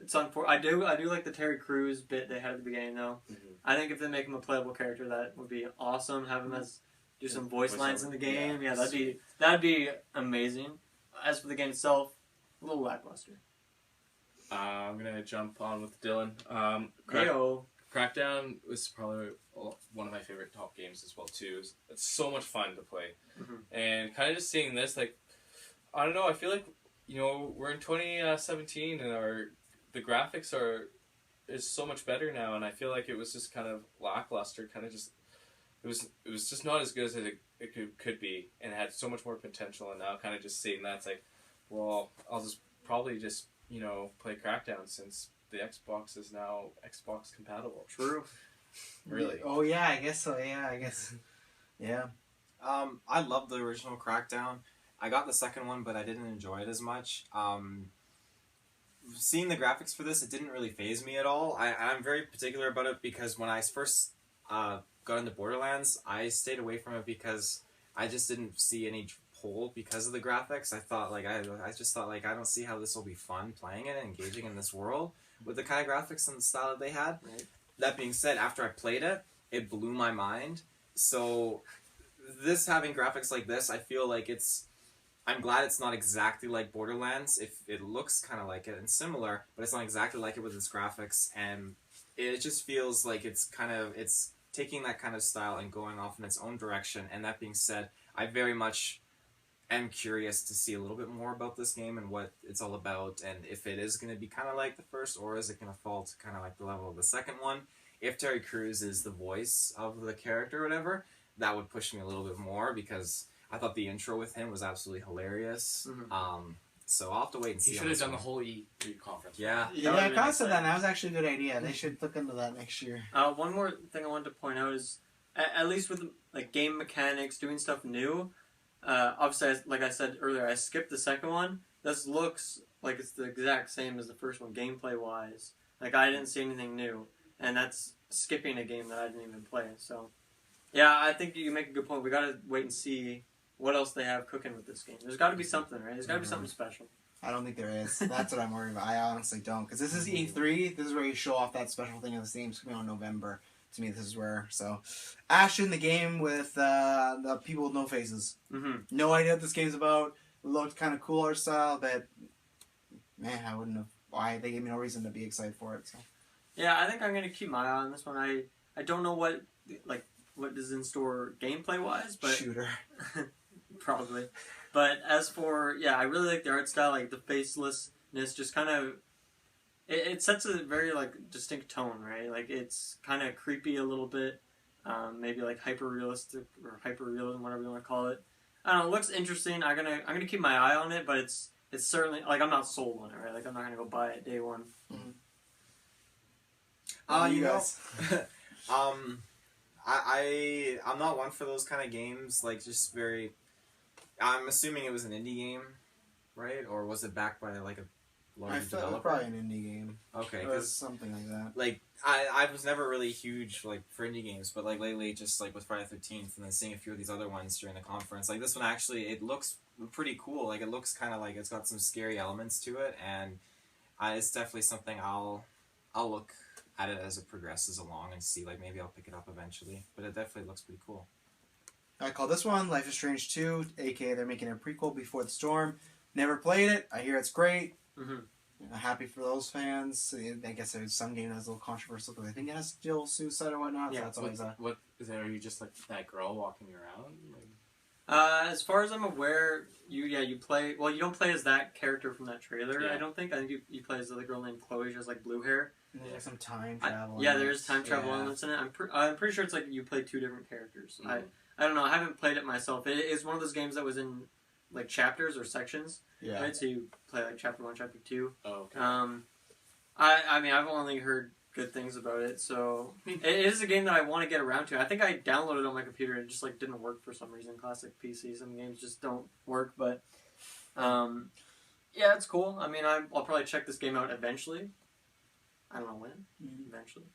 It's I do like the Terry Crews bit they had at the beginning though. Mm-hmm. I think if they make him a playable character, that would be awesome. Have him do some voice lines in the game. Yeah, that'd be amazing. As for the game itself, a little lackluster. I'm gonna jump on with Dylan. Heyo. Crackdown was probably one of my favorite top games as well too. It's so much fun to play, and kind of just seeing this, like, I don't know. I feel like we're in 2017 and the graphics is so much better now, and I feel like it was just kind of lackluster. Kind of just it was just not as good as it could be, and it had so much more potential. And now kind of just seeing that, it's like, well, I'll just probably just play Crackdown since the Xbox is now Xbox compatible. True. Really? Oh yeah, I guess so. Yeah, I guess. Yeah. I love the original Crackdown. I got the second one, but I didn't enjoy it as much. Seeing the graphics for this, it didn't really faze me at all. I'm very particular about it because when I first got into Borderlands, I stayed away from it because I just didn't see any pull because of the graphics. I thought I just thought I don't see how this will be fun playing it and engaging in this world with the kind of graphics and the style that they had. Right. That being said, after I played it, it blew my mind. So this having graphics like this, I feel like I'm glad it's not exactly like Borderlands. If it looks kind of like it and similar, but it's not exactly like it with its graphics, and it just feels like it's taking that kind of style and going off in its own direction. And that being said, I very much am curious to see a little bit more about this game and what it's all about, and if it is going to be kind of like the first, or is it going to fall to kind of like the level of the second one. If Terry Crews is the voice of the character or whatever, that would push me a little bit more, because I thought the intro with him was absolutely hilarious. So I'll have to wait and see. He should have done the whole E3 conference. Yeah. Yeah, I kind of said that, and that was actually a good idea. They should look into that next year. One more thing I wanted to point out is at least with like game mechanics, doing stuff new. Obviously, like I said earlier, I skipped the second one. This looks like it's the exact same as the first one, gameplay wise. Like I didn't see anything new, and that's skipping a game that I didn't even play. So, yeah, I think you make a good point. We gotta wait and see what else they have cooking with this game. There's got to be something, right? There's got to be something special. I don't think there is. That's what I'm worried about. I honestly don't, because this is E3. This is where you show off that special thing in the game's coming out in November. To me, this is where. So, Ash in the game with the people with no faces. Mm-hmm. No idea what this game's about. Looked kind of cool art style, but man, I wouldn't have. Why they gave me no reason to be excited for it. So. Yeah, I think I'm gonna keep my eye on this one. I don't know what is in store gameplay wise, but Shooter. probably. But as for I really like the art style, like the facelessness, just kind of it sets a very like distinct tone, right? Like it's kind of creepy a little bit, maybe like hyper realistic or hyper realism, whatever you want to call it. I don't know. It looks interesting. I'm gonna keep my eye on it, but it's certainly like I'm not sold on it, right? Like I'm not gonna go buy it day one. Mm-hmm. You you know, guys. I'm not one for those kind of games. Like just very. I'm assuming it was an indie game, right? Or was it backed by like a larger I felt it was developer? probably an indie game. Okay, Or because something like that. like I was never really huge like for indie games, but like lately just like with Friday the 13th and then seeing a few of these other ones during the conference, like this one actually it looks pretty cool. Like it looks kind of like it's got some scary elements to it, and it's definitely something I'll look at it as it progresses along and see like maybe I'll pick it up eventually. But it definitely looks pretty cool. I call this one Life is Strange 2, aka they're making a prequel Before the Storm. Never played it. I hear it's great. Mm-hmm. Happy for those fans. I guess there's some game that's a little controversial because I think it has still suicide or whatnot. Yeah, so that's always a... What is that? Are you just like that girl walking around? Like... As far as I'm aware, you play. Well, you don't play as that character from that trailer. Yeah. I don't think. I think you play as the girl named Chloe. She has like blue hair. And there's like some time travel. Yeah, there is time travel Yeah. elements in it. I'm pretty sure it's like you play two different characters. Mm. I don't know. I haven't played it myself. It is one of those games that was in like chapters or sections. Yeah. Right. So you play like chapter 1, chapter 2. Oh, okay. I mean I've only heard good things about it, so it is a game that I want to get around to. I think I downloaded it on my computer and it just like didn't work for some reason. Classic PC. Some games just don't work, but yeah, it's cool. I mean I'll probably check this game out eventually. I don't know when. Eventually.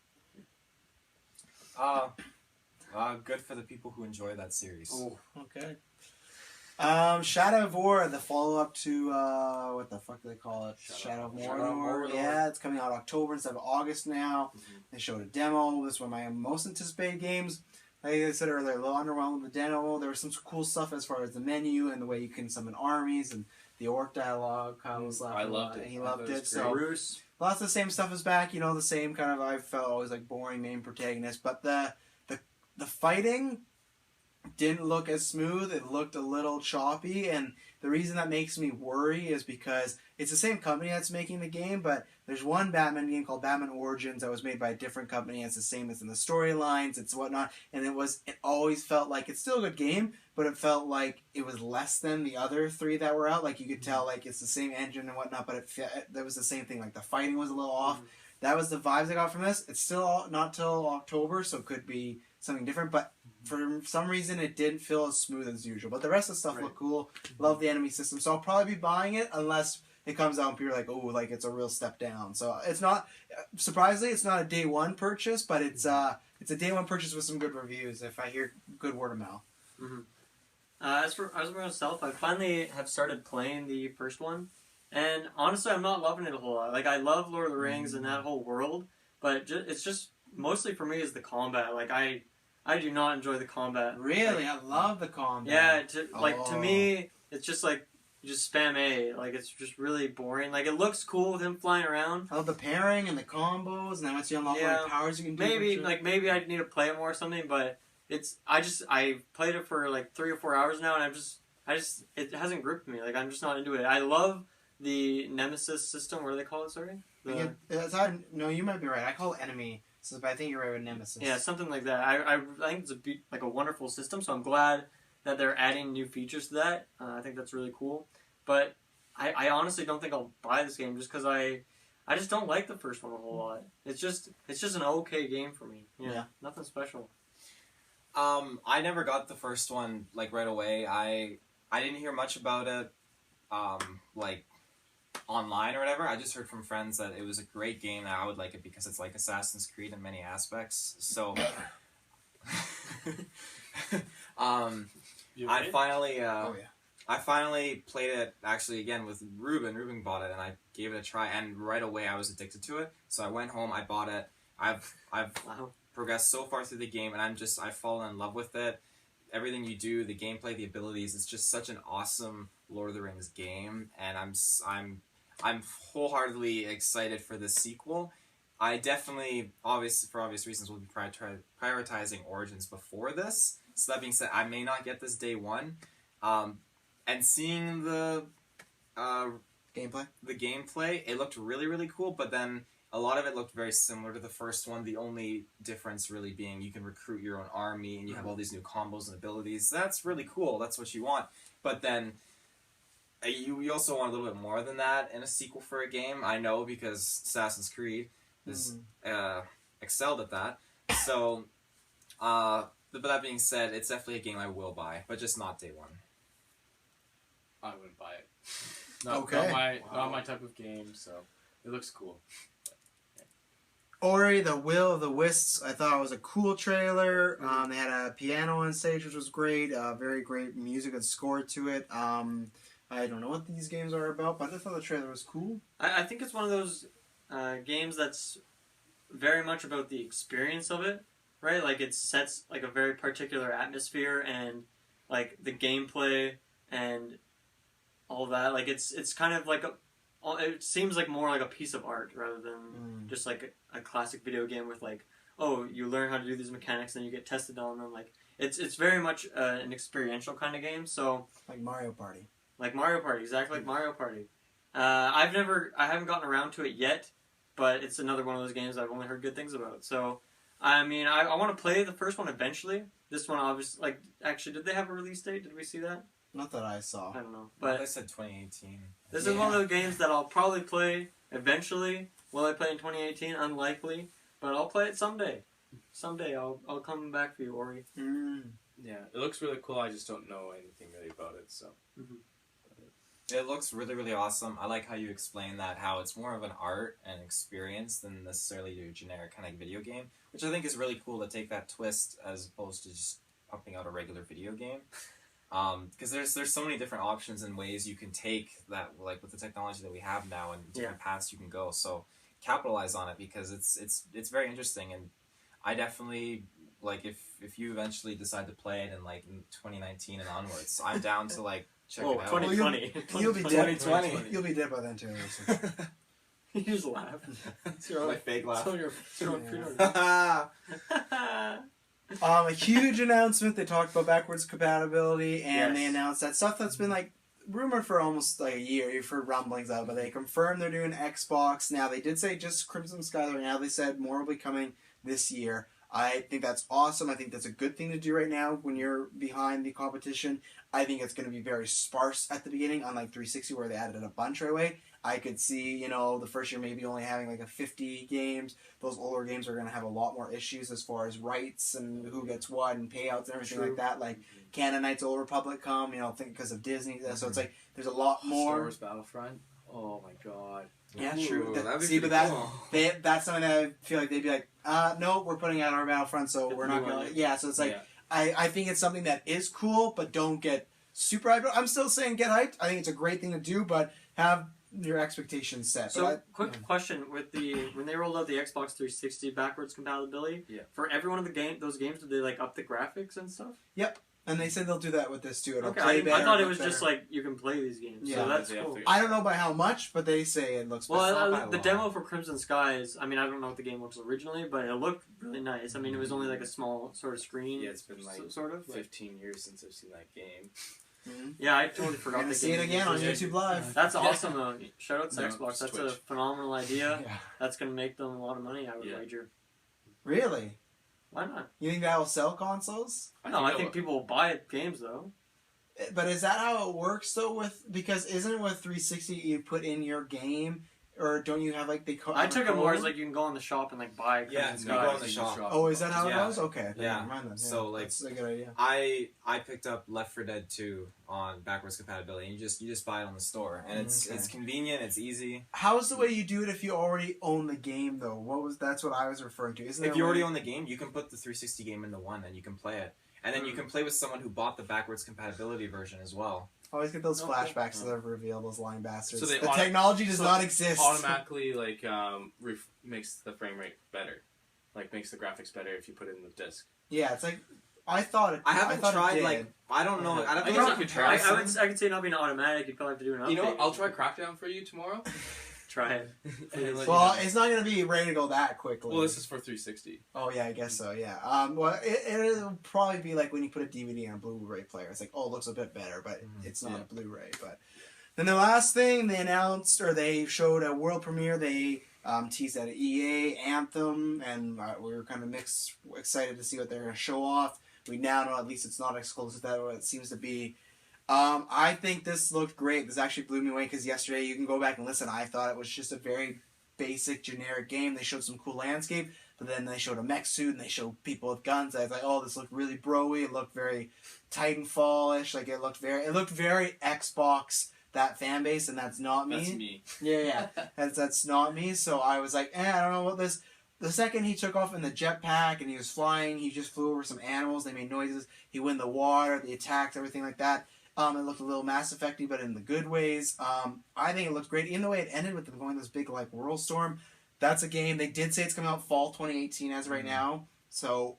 Good for the people who enjoy that series. Oh, Okay. Shadow of War, the follow-up to, what the fuck do they call it? Shadow of War. Yeah, it's coming out October instead of August now. Mm-hmm. They showed a demo. This is one of my most anticipated games. Like I said earlier, a little underwhelmed with the demo. There was some cool stuff as far as the menu and the way you can summon armies and the orc dialogue. Kyle was laughing I a loved lot. it. He I loved thought it it. was So Bruce. lots of the same stuff is back. You know, the same kind of, I felt always like boring main protagonist. But the fighting didn't look as smooth. It looked a little choppy, and the reason that makes me worry is because it's the same company that's making the game, but there's one Batman game called Batman Origins that was made by a different company. It's the same as in the storylines, it's whatnot, and it always felt like it's still a good game, but it felt like it was less than the other three that were out. Like you could tell, like it's the same engine and whatnot, but that was the same thing. Like the fighting was a little off. Mm-hmm. That was the vibes I got from this. It's still not till October, so it could be something different, but for some reason it didn't feel as smooth as usual. But the rest of the stuff looked cool. Love the enemy system, so I'll probably be buying it unless it comes out and people are like, oh, like it's a real step down. So it's not, surprisingly, it's not a day one purchase, but it's a day one purchase with some good reviews if I hear good word of mouth. Mm-hmm. As for myself, I finally have started playing the first one, and honestly, I'm not loving it a whole lot. Like I love Lord of the Rings and that whole world, but it's just mostly for me is the combat. Like I do not enjoy the combat. Really? Like, I love the combat. yeah, to me, it's just like you just spam A. Like it's just really boring. Like it looks cool with him flying around. I love the pairing and the combos, and then once you unlock all the powers you can do. Maybe I need to play it more or something, but I played it for like 3 or 4 hours now, and it hasn't gripped me. Like I'm just not into it. I love the Nemesis system. What do they call it? Sorry. No, you might be right. I call it enemy. But I think you're right with Nemesis. Yeah, something like that. I think it's like a wonderful system, so I'm glad that they're adding new features to that. I think that's really cool. But I honestly don't think I'll buy this game just because I just don't like the first one a whole lot. It's just an okay game for me. Yeah. Nothing special. I never got the first one like right away. I didn't hear much about it, like online or whatever. I just heard from friends that it was a great game, that I would like it because it's like Assassin's Creed in many aspects. So, You I ready? finally, Oh yeah. I finally played it actually again with Ruben. Ruben bought it and I gave it a try, and right away I was addicted to it. So I went home, I bought it. I've Wow. progressed so far through the game, and I've fallen in love with it. Everything you do, the gameplay, the abilities, it's just such an awesome Lord of the Rings game, and I'm wholeheartedly excited for the sequel. I definitely, for obvious reasons, will be prioritizing Origins before this. So that being said, I may not get this day one, and seeing Gameplay. the gameplay, it looked really, really cool, but then a lot of it looked very similar to the first one. The only difference really being you can recruit your own army and you have all these new combos and abilities. That's really cool. That's what you want. But then you also want a little bit more than that in a sequel for a game. I know, because Assassin's Creed has excelled at that. So, but that being said, it's definitely a game I will buy, but just not day one. I wouldn't buy it. Not, Okay. not my type of game. So it looks cool. Ori, the Will of the Wisps, I thought it was a cool trailer. They had a piano on stage, which was great. Very great music and score to it. I don't know what these games are about, but I thought the trailer was cool. I think it's one of those games that's very much about the experience of it, right? Like, it sets like a very particular atmosphere, and like the gameplay and all that. Like, it's kind of like it seems like more like a piece of art rather than just like a classic video game with like, oh, you learn how to do these mechanics and you get tested on them. Like, it's very much an experiential kind of game. So Like Mario Party. like Mario Party, exactly like Mario Party. I haven't gotten around to it yet, but it's another one of those games I've only heard good things about. So, I mean, I want to play the first one eventually. This one, obviously, like, actually, did they have a release date? Did we see that? Not that I saw. I don't know. But I But said 2018. this is one of those games that I'll probably play eventually. Will I play in 2018? Unlikely. But I'll play it someday. Someday I'll come back for you, Ori. Yeah, it looks really cool. I just don't know anything really about it. So It looks really, really awesome. I like how you explain that, how it's more of an art and experience than necessarily your generic kind of video game, which I think is really cool to take that twist as opposed to just pumping out a regular video game. Because there's so many different options and ways you can take that, like with the technology that we have now, and different paths you can go. So capitalize on it, because it's very interesting, and I definitely, like, if you eventually decide to play it in like in 2019 and onwards, I'm down to like check it out. 2020. You'll be dead. 2020. You'll be dead by then too. You just laugh. It's your My fake laugh. it's your own pre-order. A huge announcement. They talked about backwards compatibility, and they Yes. announced that stuff that's been like rumored for almost like a year. You've heard rumblings of it, but they confirmed they're doing Xbox now. They did say just Crimson Skylar. Now they said more will be coming this year. I think that's awesome. I think that's a good thing to do right now when you're behind the competition. I think it's going to be very sparse at the beginning, unlike 360 where they added a bunch right away. I could see, the first year maybe only having like a 50 games. Those older games are going to have a lot more issues as far as rights and who gets what and payouts and everything like that. Like Canada Knights Old Republic come, think because of Disney. So it's like there's a lot Star more. Wars Battlefront. Oh my god. Yeah, Ooh, true. that'd be See, pretty but cool. that's something that I feel like they'd be like, no, we're putting out our Battlefront, so we're not going to. Yeah, so it's like, Yeah. I think it's something that is cool, but don't get super hyped. I'm still saying get hyped. I think it's a great thing to do, but have your expectations set. So, quick question: with when they rolled out the Xbox 360 backwards compatibility, for every one of those games, did they like up the graphics and stuff? And they said they'll do that with this too. It'll Okay, play better. I thought it look was just better. like you can play these games. Yeah. So that's Yeah, cool. I don't know by how much, but they say it looks better. Well, by a the lot. demo for Crimson Skies, I mean, I don't know what the game looks originally, but it looked really nice. I mean, it was only like a small sort of screen. Yeah, it's been like sort of. 15 years since I've seen that game. Yeah, I totally You're forgot gonna the see it game again on existed. YouTube Live. That's awesome though. Shout out to No, Xbox. it's That's a Twitch. phenomenal idea. Yeah. That's gonna make them a lot of money, I would wager. Really? Why not? You think that will sell consoles? I think people will buy games though. But is that how it works though? Because isn't it with 360 you put in your game, or don't you have like the I took it more as like you can go in the shop and like buy. Yeah, kinds you of go guys. in the shop. Oh, is that how it Yeah. goes? Okay, then Yeah. never mind then. Yeah, So, like, that's a good idea. I picked up Left 4 Dead 2 on backwards compatibility. And you just buy it on the store, and Okay. it's convenient. It's easy. How's the way you do it if you already own the game though? That's what I was referring to. Isn't If there you a already way- own the game, you can put the 360 game into one, and you can play it. And then you can play with someone who bought the backwards compatibility version as well. I always get those Okay. flashbacks that reveal those lying bastards. So they the technology does not exist. Automatically, like, makes the frame rate better. Like, makes the graphics better if you put it in the disc. Yeah, it's like I thought it. I haven't thought it tried, did. like, I don't know. I don't I think guess it's I a could try. comparison. I could say not being automatic. You probably have to do an update. You know what? I'll try Crackdown for you tomorrow. Try it. And then let you Well, know. it's not going to be ready to go that quickly. Well, this is for 360. Oh yeah, I guess so. Yeah. Well, it'll probably be like when you put a DVD on a Blu-ray player. It's like, oh, it looks a bit better, but it's not Yeah. a Blu-ray. But then the last thing they announced, or they showed a world premiere. They teased at EA Anthem, and we were kind of excited to see what they're going to show off. We now know at least it's not exclusive. That what it seems to be. I think this looked great. This actually blew me away because yesterday, you can go back and listen. I thought it was just a very basic, generic game. They showed some cool landscape, but then they showed a mech suit and they showed people with guns. I was like, oh, this looked really bro-y. It looked very Titanfall-ish. Like it looked very Xbox, that fan base, and that's not me. That's me. Yeah. That's not me. So I was like, I don't know what this. The second he took off in the jetpack and he was flying, he just flew over some animals. They made noises. He went in the water. The attacks, everything like that. It looked a little Mass Effect-y, but in the good ways. I think it looked great. Even the way it ended with them going this big like world storm, that's a game. They did say it's coming out fall 2018 as of right now. So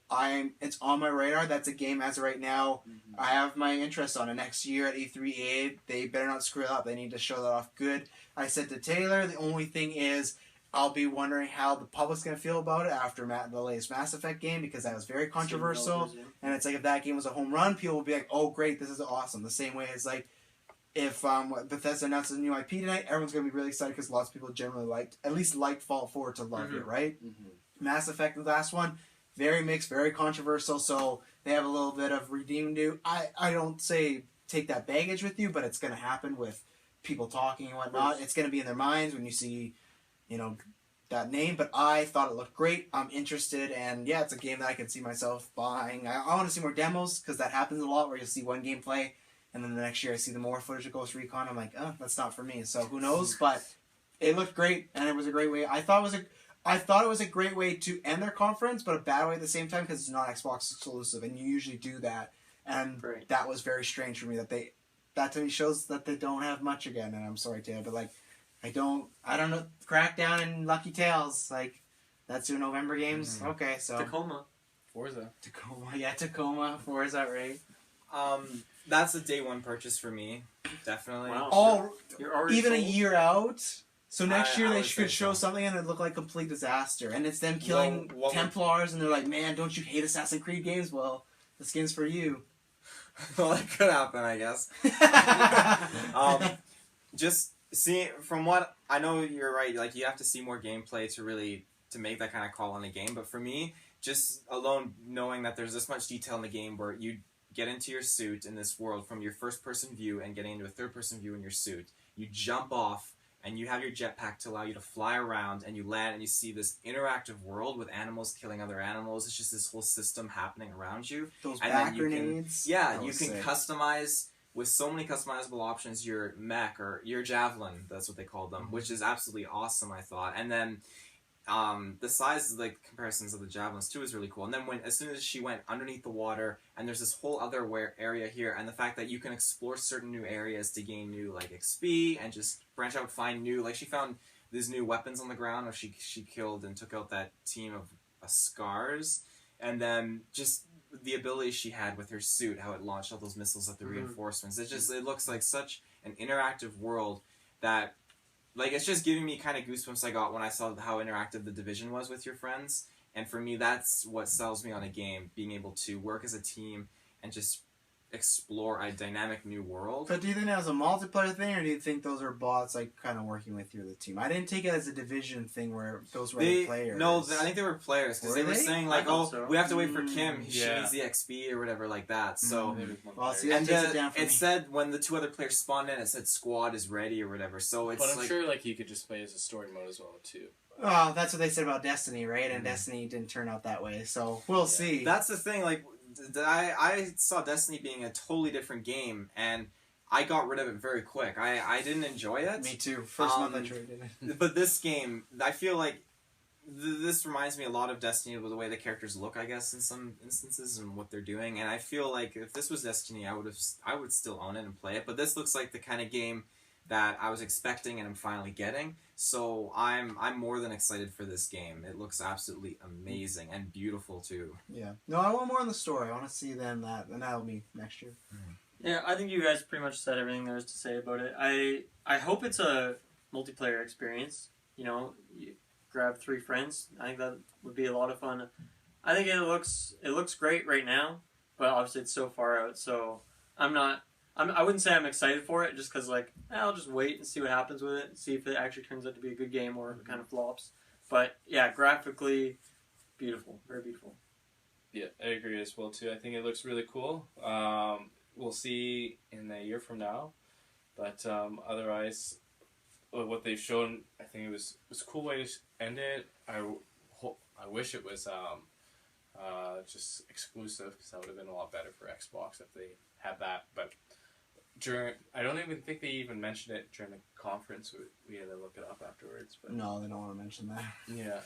it's on my radar. That's a game as of right now. I have my interest on it. Next year at E3 they better not screw it up. They need to show that off good. I said to Taylor, the only thing is I'll be wondering how the public's going to feel about it after the latest Mass Effect game, because that was very controversial. And it's like if that game was a home run, people will be like, oh, great, this is awesome. The same way as like if Bethesda announces a new IP tonight, everyone's going to be really excited because lots of people generally liked Fallout 4 to love it, right? Mass Effect, the last one, very mixed, very controversial, so they have a little bit of redeeming to do. I don't say take that baggage with you, but it's going to happen with people talking and whatnot. It's going to be in their minds when you see, that name. But I thought it looked great. I'm interested, and yeah, it's a game that I can see myself buying. I want to see more demos, because that happens a lot where you'll see one gameplay, and then the next year I see the more footage of Ghost Recon. I'm like, that's not for me. So who knows? But it looked great, and it was a great way. I thought it was a great way to end their conference, but a bad way at the same time because it's not Xbox exclusive, and you usually do that. And that was very strange for me that to me shows that they don't have much again. And I'm sorry, Taylor, but like, I don't know. Crackdown and Lucky Tales, like, that's your November games. Okay, so Tacoma. Forza. Tacoma, Forza, right? That's a day one purchase for me, definitely. Wow. Oh, You're already even sold? a year out. So next year I they would should say show so. something and it looked like complete disaster, and it's them killing Well, Templars, and they're like, "Man, don't you hate Assassin's Creed games?" Well, this game's for you. Well, that could happen, I guess. Just see, from what I know, you're right. Like, you have to see more gameplay to make that kind of call on a game. But for me, just alone knowing that there's this much detail in the game where you get into your suit in this world from your first person view and getting into a third person view in your suit, you jump off and you have your jetpack to allow you to fly around, and you land and you see this interactive world with animals killing other animals. It's just this whole system happening around you. Those And back then you can- grenades. Yeah, That you was can sick. customize with so many customizable options your mech or your javelin. That's what they called them, which is absolutely awesome, I thought. And then the size, like, comparisons of the javelins too is really cool. And then as soon as she went underneath the water, and there's this whole other area here, and the fact that you can explore certain new areas to gain new like XP and just branch out, find new, like, she found these new weapons on the ground, or she killed and took out that team of scars, and then just the ability she had with her suit, how it launched all those missiles at the reinforcements. It looks like such an interactive world that, like, it's just giving me kind of goosebumps I got when I saw how interactive the Division was with your friends. And for me, that's what sells me on a game, being able to work as a team and just explore a dynamic new world. But do you think that was a multiplayer thing, or do you think those are bots like kind of working with you, the team? I didn't take it as a division thing where those were the players. No, I think they were players because they were saying like, "Oh, so. we have to wait for Kim. She Yeah. needs the XP or whatever like that." So. Well, see, that takes it down for me. It said when the 2 other players spawned in, it said squad is ready or whatever. So it's But I'm like, sure like you could just play as a story mode as well too. Oh, that's what they said about Destiny, right? And Destiny didn't turn out that way, so we'll see. that's the thing. Like, I saw Destiny being a totally different game, and I got rid of it very quick. I didn't enjoy it. Me too. First month I traded it. But this game, I feel like this reminds me a lot of Destiny with the way the characters look, I guess, in some instances and what they're doing. And I feel like if this was Destiny, I would still own it and play it. But this looks like the kind of game that I was expecting and I'm finally getting. So I'm more than excited for this game. It looks absolutely amazing and beautiful too. Yeah. No, I want more on the story. I want to see then that, and that'll be next year. Yeah, I think you guys pretty much said everything there is to say about it. I hope it's a multiplayer experience. You know, you grab 3 friends. I think that would be a lot of fun. I think it looks great right now, but obviously it's so far out. So I wouldn't say I'm excited for it just because like I'll just wait and see what happens with it, see if it actually turns out to be a good game or if it kind of flops. But yeah, graphically beautiful, very beautiful. Yeah, I agree as well too. I think it looks really cool. We'll see in a year from now, but otherwise, what they've shown, I think it was a cool way to end it. I wish it was just exclusive because that would have been a lot better for Xbox if they had that. But I don't even think they even mentioned it during the conference. We had to look it up afterwards. But No, they don't want to mention that. yeah,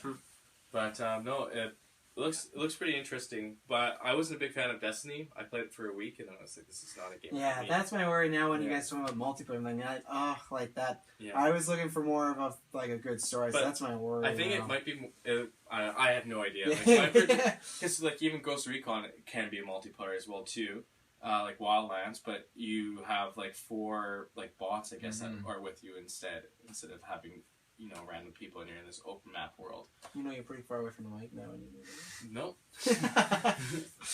but no, it looks pretty interesting. But I wasn't a big fan of Destiny. I played it for a week and I was like, this is not a game. Yeah, for me. that's my worry now when you guys talk about multiplayer. I'm like, like that. Yeah. I was looking for more of a good story, so But that's my worry. I think now. it might be. I have no idea. Because like even Ghost Recon can be a multiplayer as well too, like Wildlands. But you have like 4 like bots, I guess, that are with you instead of having random people and you're in this open map world. You know you're pretty far away from the mic now. Nope.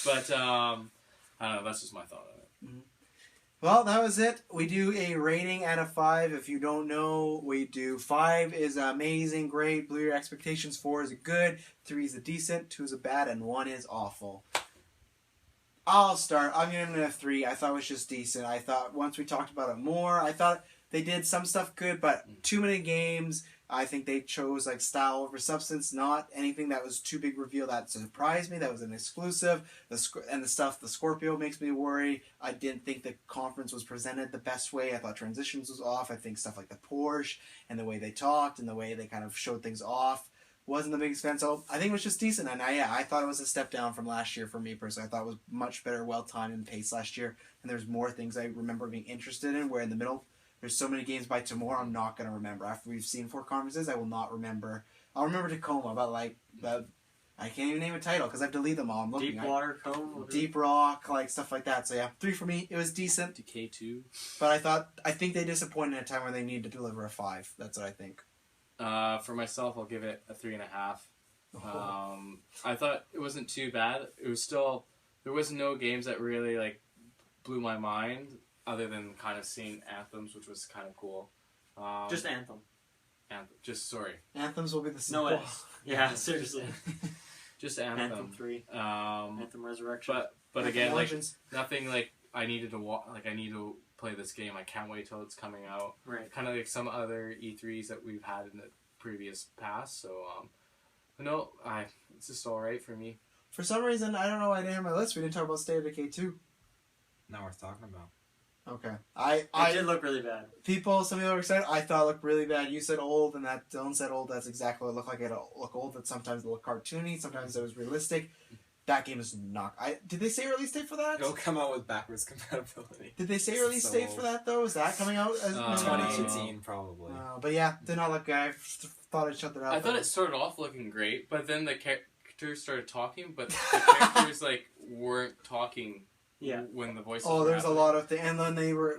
But I don't know. That's just my thought on it. Well, that was it. We do a rating out of 5. If you don't know, we do 5 is amazing, great, blew your expectations. 4 is a good, 3 is a decent, 2 is a bad, and 1 is awful. I'll start. I'm giving it a 3. I thought it was just decent. I thought once we talked about it more, I thought they did some stuff good, but too many games. I think they chose like style over substance, not anything that was too big reveal that surprised me. That was an exclusive. The Scorpio makes me worry. I didn't think the conference was presented the best way. I thought transitions was off. I think stuff like the Porsche and the way they talked and the way they kind of showed things off wasn't the biggest fan. So I think it was just decent. And I thought it was a step down from last year for me personally. I thought it was much better, well-timed and paced last year. And there's more things I remember being interested in, where in the middle, there's so many games by tomorrow I'm not going to remember. After we've seen 4 conferences, I will not remember. I'll remember Tacoma, but like I can't even name a title because I've deleted them all. I'm looking. Deepwater Cove? Deep Rock, like stuff like that. So yeah, 3 for me. It was decent. Decay 2. But I think they disappointed at a time where they need to deliver a 5. That's what I think. For myself, I'll give it a 3.5. I thought it wasn't too bad. It was still, there was no games that really like blew my mind other than kind of seeing Anthems, which was kind of cool. Just Anthem. Anthems will be the sequel. No S. Yeah, seriously. Just Anthem. Anthem 3. Um, Anthem Resurrection. but Anthem again, like Origins. nothing like I needed to I need to play this game. I can't wait till it's coming out. Right. Kind of like some other E3s that we've had in the previous past. So, no, it's just all right for me. For some reason, I don't know why I didn't have my list. We didn't talk about State of Decay 2. Not worth talking about. Okay. It did look really bad. Some people were excited. I thought it looked really bad. You said old, and that Dylan said old. That's exactly what it looked like. It looked old, but sometimes it looked cartoony. Sometimes it was realistic. That game is not... Did they say release date for that? It'll come out with backwards compatibility. Did they say release date for that, though? Is that coming out? As 2018, probably. But yeah, did not look good. I thought I'd shut that out. I thought it started off looking great, but then the characters started talking, but the characters like weren't talking. Yeah. When the voices. Oh, were there's a lot of things. And then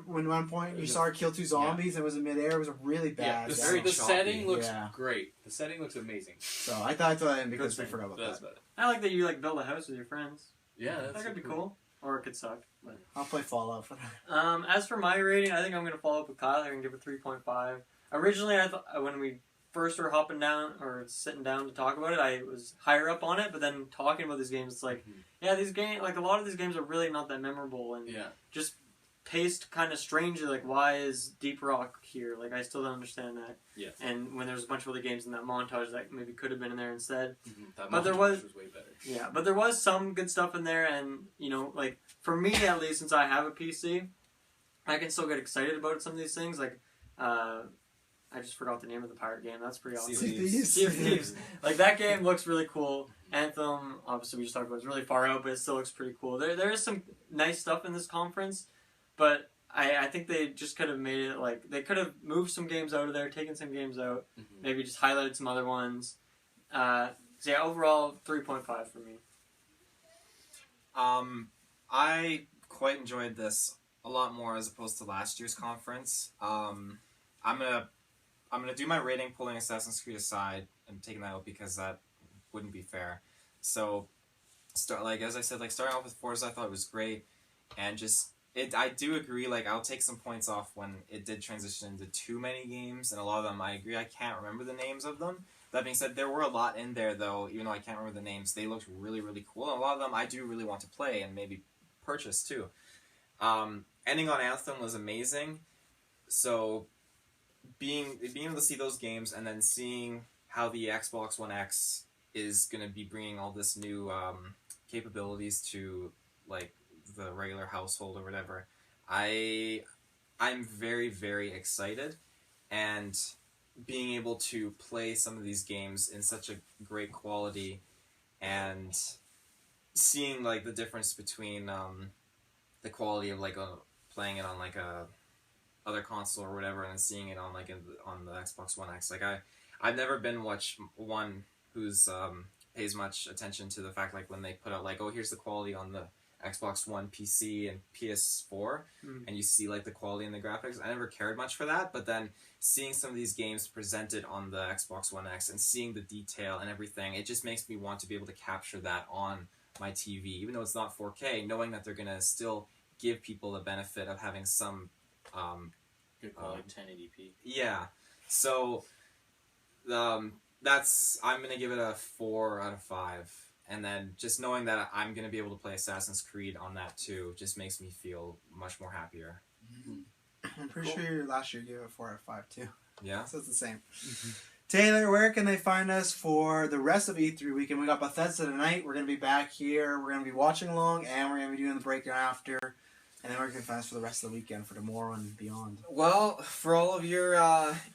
when one point you saw her kill 2 zombies and it was in midair. It was really bad. Yeah, the setting looks Yeah. great. The setting looks amazing. So I thought I in because we forgot about That's that. about it. I like that you build a house with your friends. Yeah, That could be cool. or it could suck. But. I'll play Fallout for that. As for my rating, I think I'm going to follow up with Kyle. I'm going to give it 3.5. Originally, I thought when we first were hopping down or sitting down to talk about it, I was higher up on it. But then talking about these games, it's like, yeah, these games, like a lot of these games are really not that memorable and just paced kind of strangely. Like, why is Deep Rock here? Like, I still don't understand that. Yeah. And when there's a bunch of other games in that montage that maybe could have been in there instead. That But there was way better. Yeah, but there was some good stuff in there, and you know, like for me at least, since I have a PC, I can still get excited about some of these things. Like, I just forgot the name of the pirate game. That's pretty awesome. Sea of Thieves. Like that game looks really cool. Anthem, obviously we just talked about, is really far out, but it still looks pretty cool. There is some nice stuff in this conference, but I think they just could have made it like they could have moved some games out of there, taken some games out, maybe just highlighted some other ones. So yeah, overall 3.5 for me. I quite enjoyed this a lot more as opposed to last year's conference. I'm gonna do my rating pulling Assassin's Creed aside and taking that out because that wouldn't be fair. So as I said, like starting off with Forza, I thought it was great, and I do agree. Like I'll take some points off when it did transition into too many games, and a lot of them I agree I can't remember the names of them. That being said, there were a lot in there, though, even though I can't remember the names. They looked really, really cool, and a lot of them I do really want to play and maybe purchase, too. Ending on Anthem was amazing, so being able to see those games and then seeing how the Xbox One X is going to be bringing all this new capabilities to, like, the regular household or whatever, I'm very, very excited, and being able to play some of these games in such a great quality and seeing like the difference between the quality of like playing it on like a other console or whatever and then seeing it on like on the Xbox One X. Like I've never been one who's pays much attention to the fact like when they put out like, oh, here's the quality on the Xbox One, PC, and PS4, and you see like the quality and the graphics. I never cared much for that, but then seeing some of these games presented on the Xbox One X and seeing the detail and everything, it just makes me want to be able to capture that on my TV, even though it's not 4K, knowing that they're gonna still give people the benefit of having some good quality 1080p. Yeah, so I'm gonna give it a 4 out of 5. And then just knowing that I'm going to be able to play Assassin's Creed on that too just makes me feel much more happier. I'm pretty sure last year you gave it 4 out of 5 too. Yeah? So it's the same. Taylor, where can they find us for the rest of E3 weekend? We got Bethesda tonight. We're going to be back here. We're going to be watching along, and we're going to be doing the breakdown after. And then we're going to find us for the rest of the weekend for tomorrow and beyond. Well, for all of your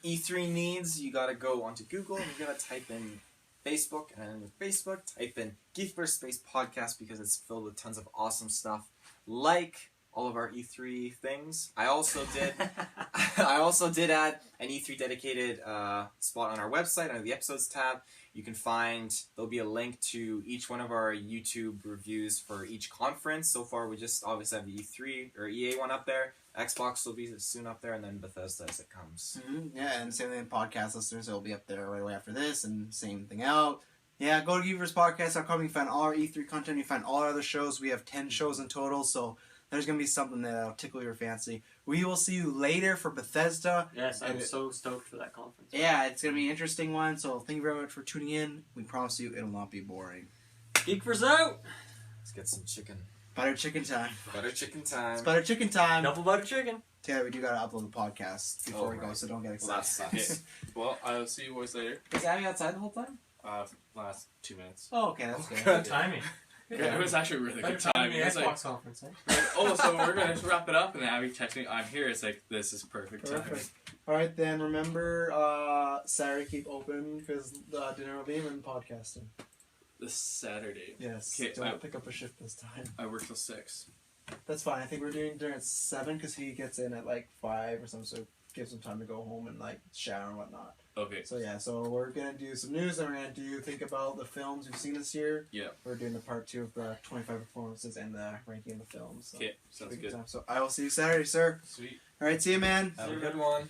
E3 needs, you got to go onto Google and you got to type in Facebook, and with Facebook, type in GeekVerse Space Podcast because it's filled with tons of awesome stuff, like all of our E3 things. I also did add an E3 dedicated spot on our website under the episodes tab. You can there'll be a link to each one of our YouTube reviews for each conference. So far, we just obviously have the E3 or EA one up there. Xbox will be soon up there, and then Bethesda as it comes. Yeah, and same thing with podcast listeners. It'll be up there right away after this, and same thing out. Yeah, go to GeekVersePodcast.com. You can find all our E3 content. You can find all our other shows. We have 10 shows in total, so there's going to be something that'll tickle your fancy. We will see you later for Bethesda. Yes, I'm so stoked for that conference. Yeah, it's going to be an interesting one, so thank you very much for tuning in. We promise you it'll not be boring. GeekVerse out! Let's get some chicken. Butter chicken time. Butter chicken time. It's butter chicken time. Double butter chicken. Taylor, we do got to upload the podcast before we go, so don't get excited. Well, that sucks. Well, I'll see you boys later. Was Abby outside the whole time? Last 2 minutes. Oh, okay, that's good. Good timing. Yeah, it was actually really good timing. The It's Xbox like, conference, eh? oh, so we're going to wrap it up, and Abby texts me, I'm here. It's like, this is perfect timing. Perfect. Alright, then remember, Saturday keep open because the dinner will be in podcasting. This Saturday. Yes. Okay, Don't pick up a shift this time. I work till 6. That's fine. I think we're doing dinner at 7 because he gets in at like 5 or something, so it gives him time to go home and like shower and whatnot. Okay. So yeah, so we're gonna do some news and we're gonna think about the films we've seen this year. Yeah. We're doing the part 2 of the 25 performances and the ranking of the films. So Okay, sounds good. So I will see you Saturday, sir. Sweet. Alright, see you, man. Have a good one.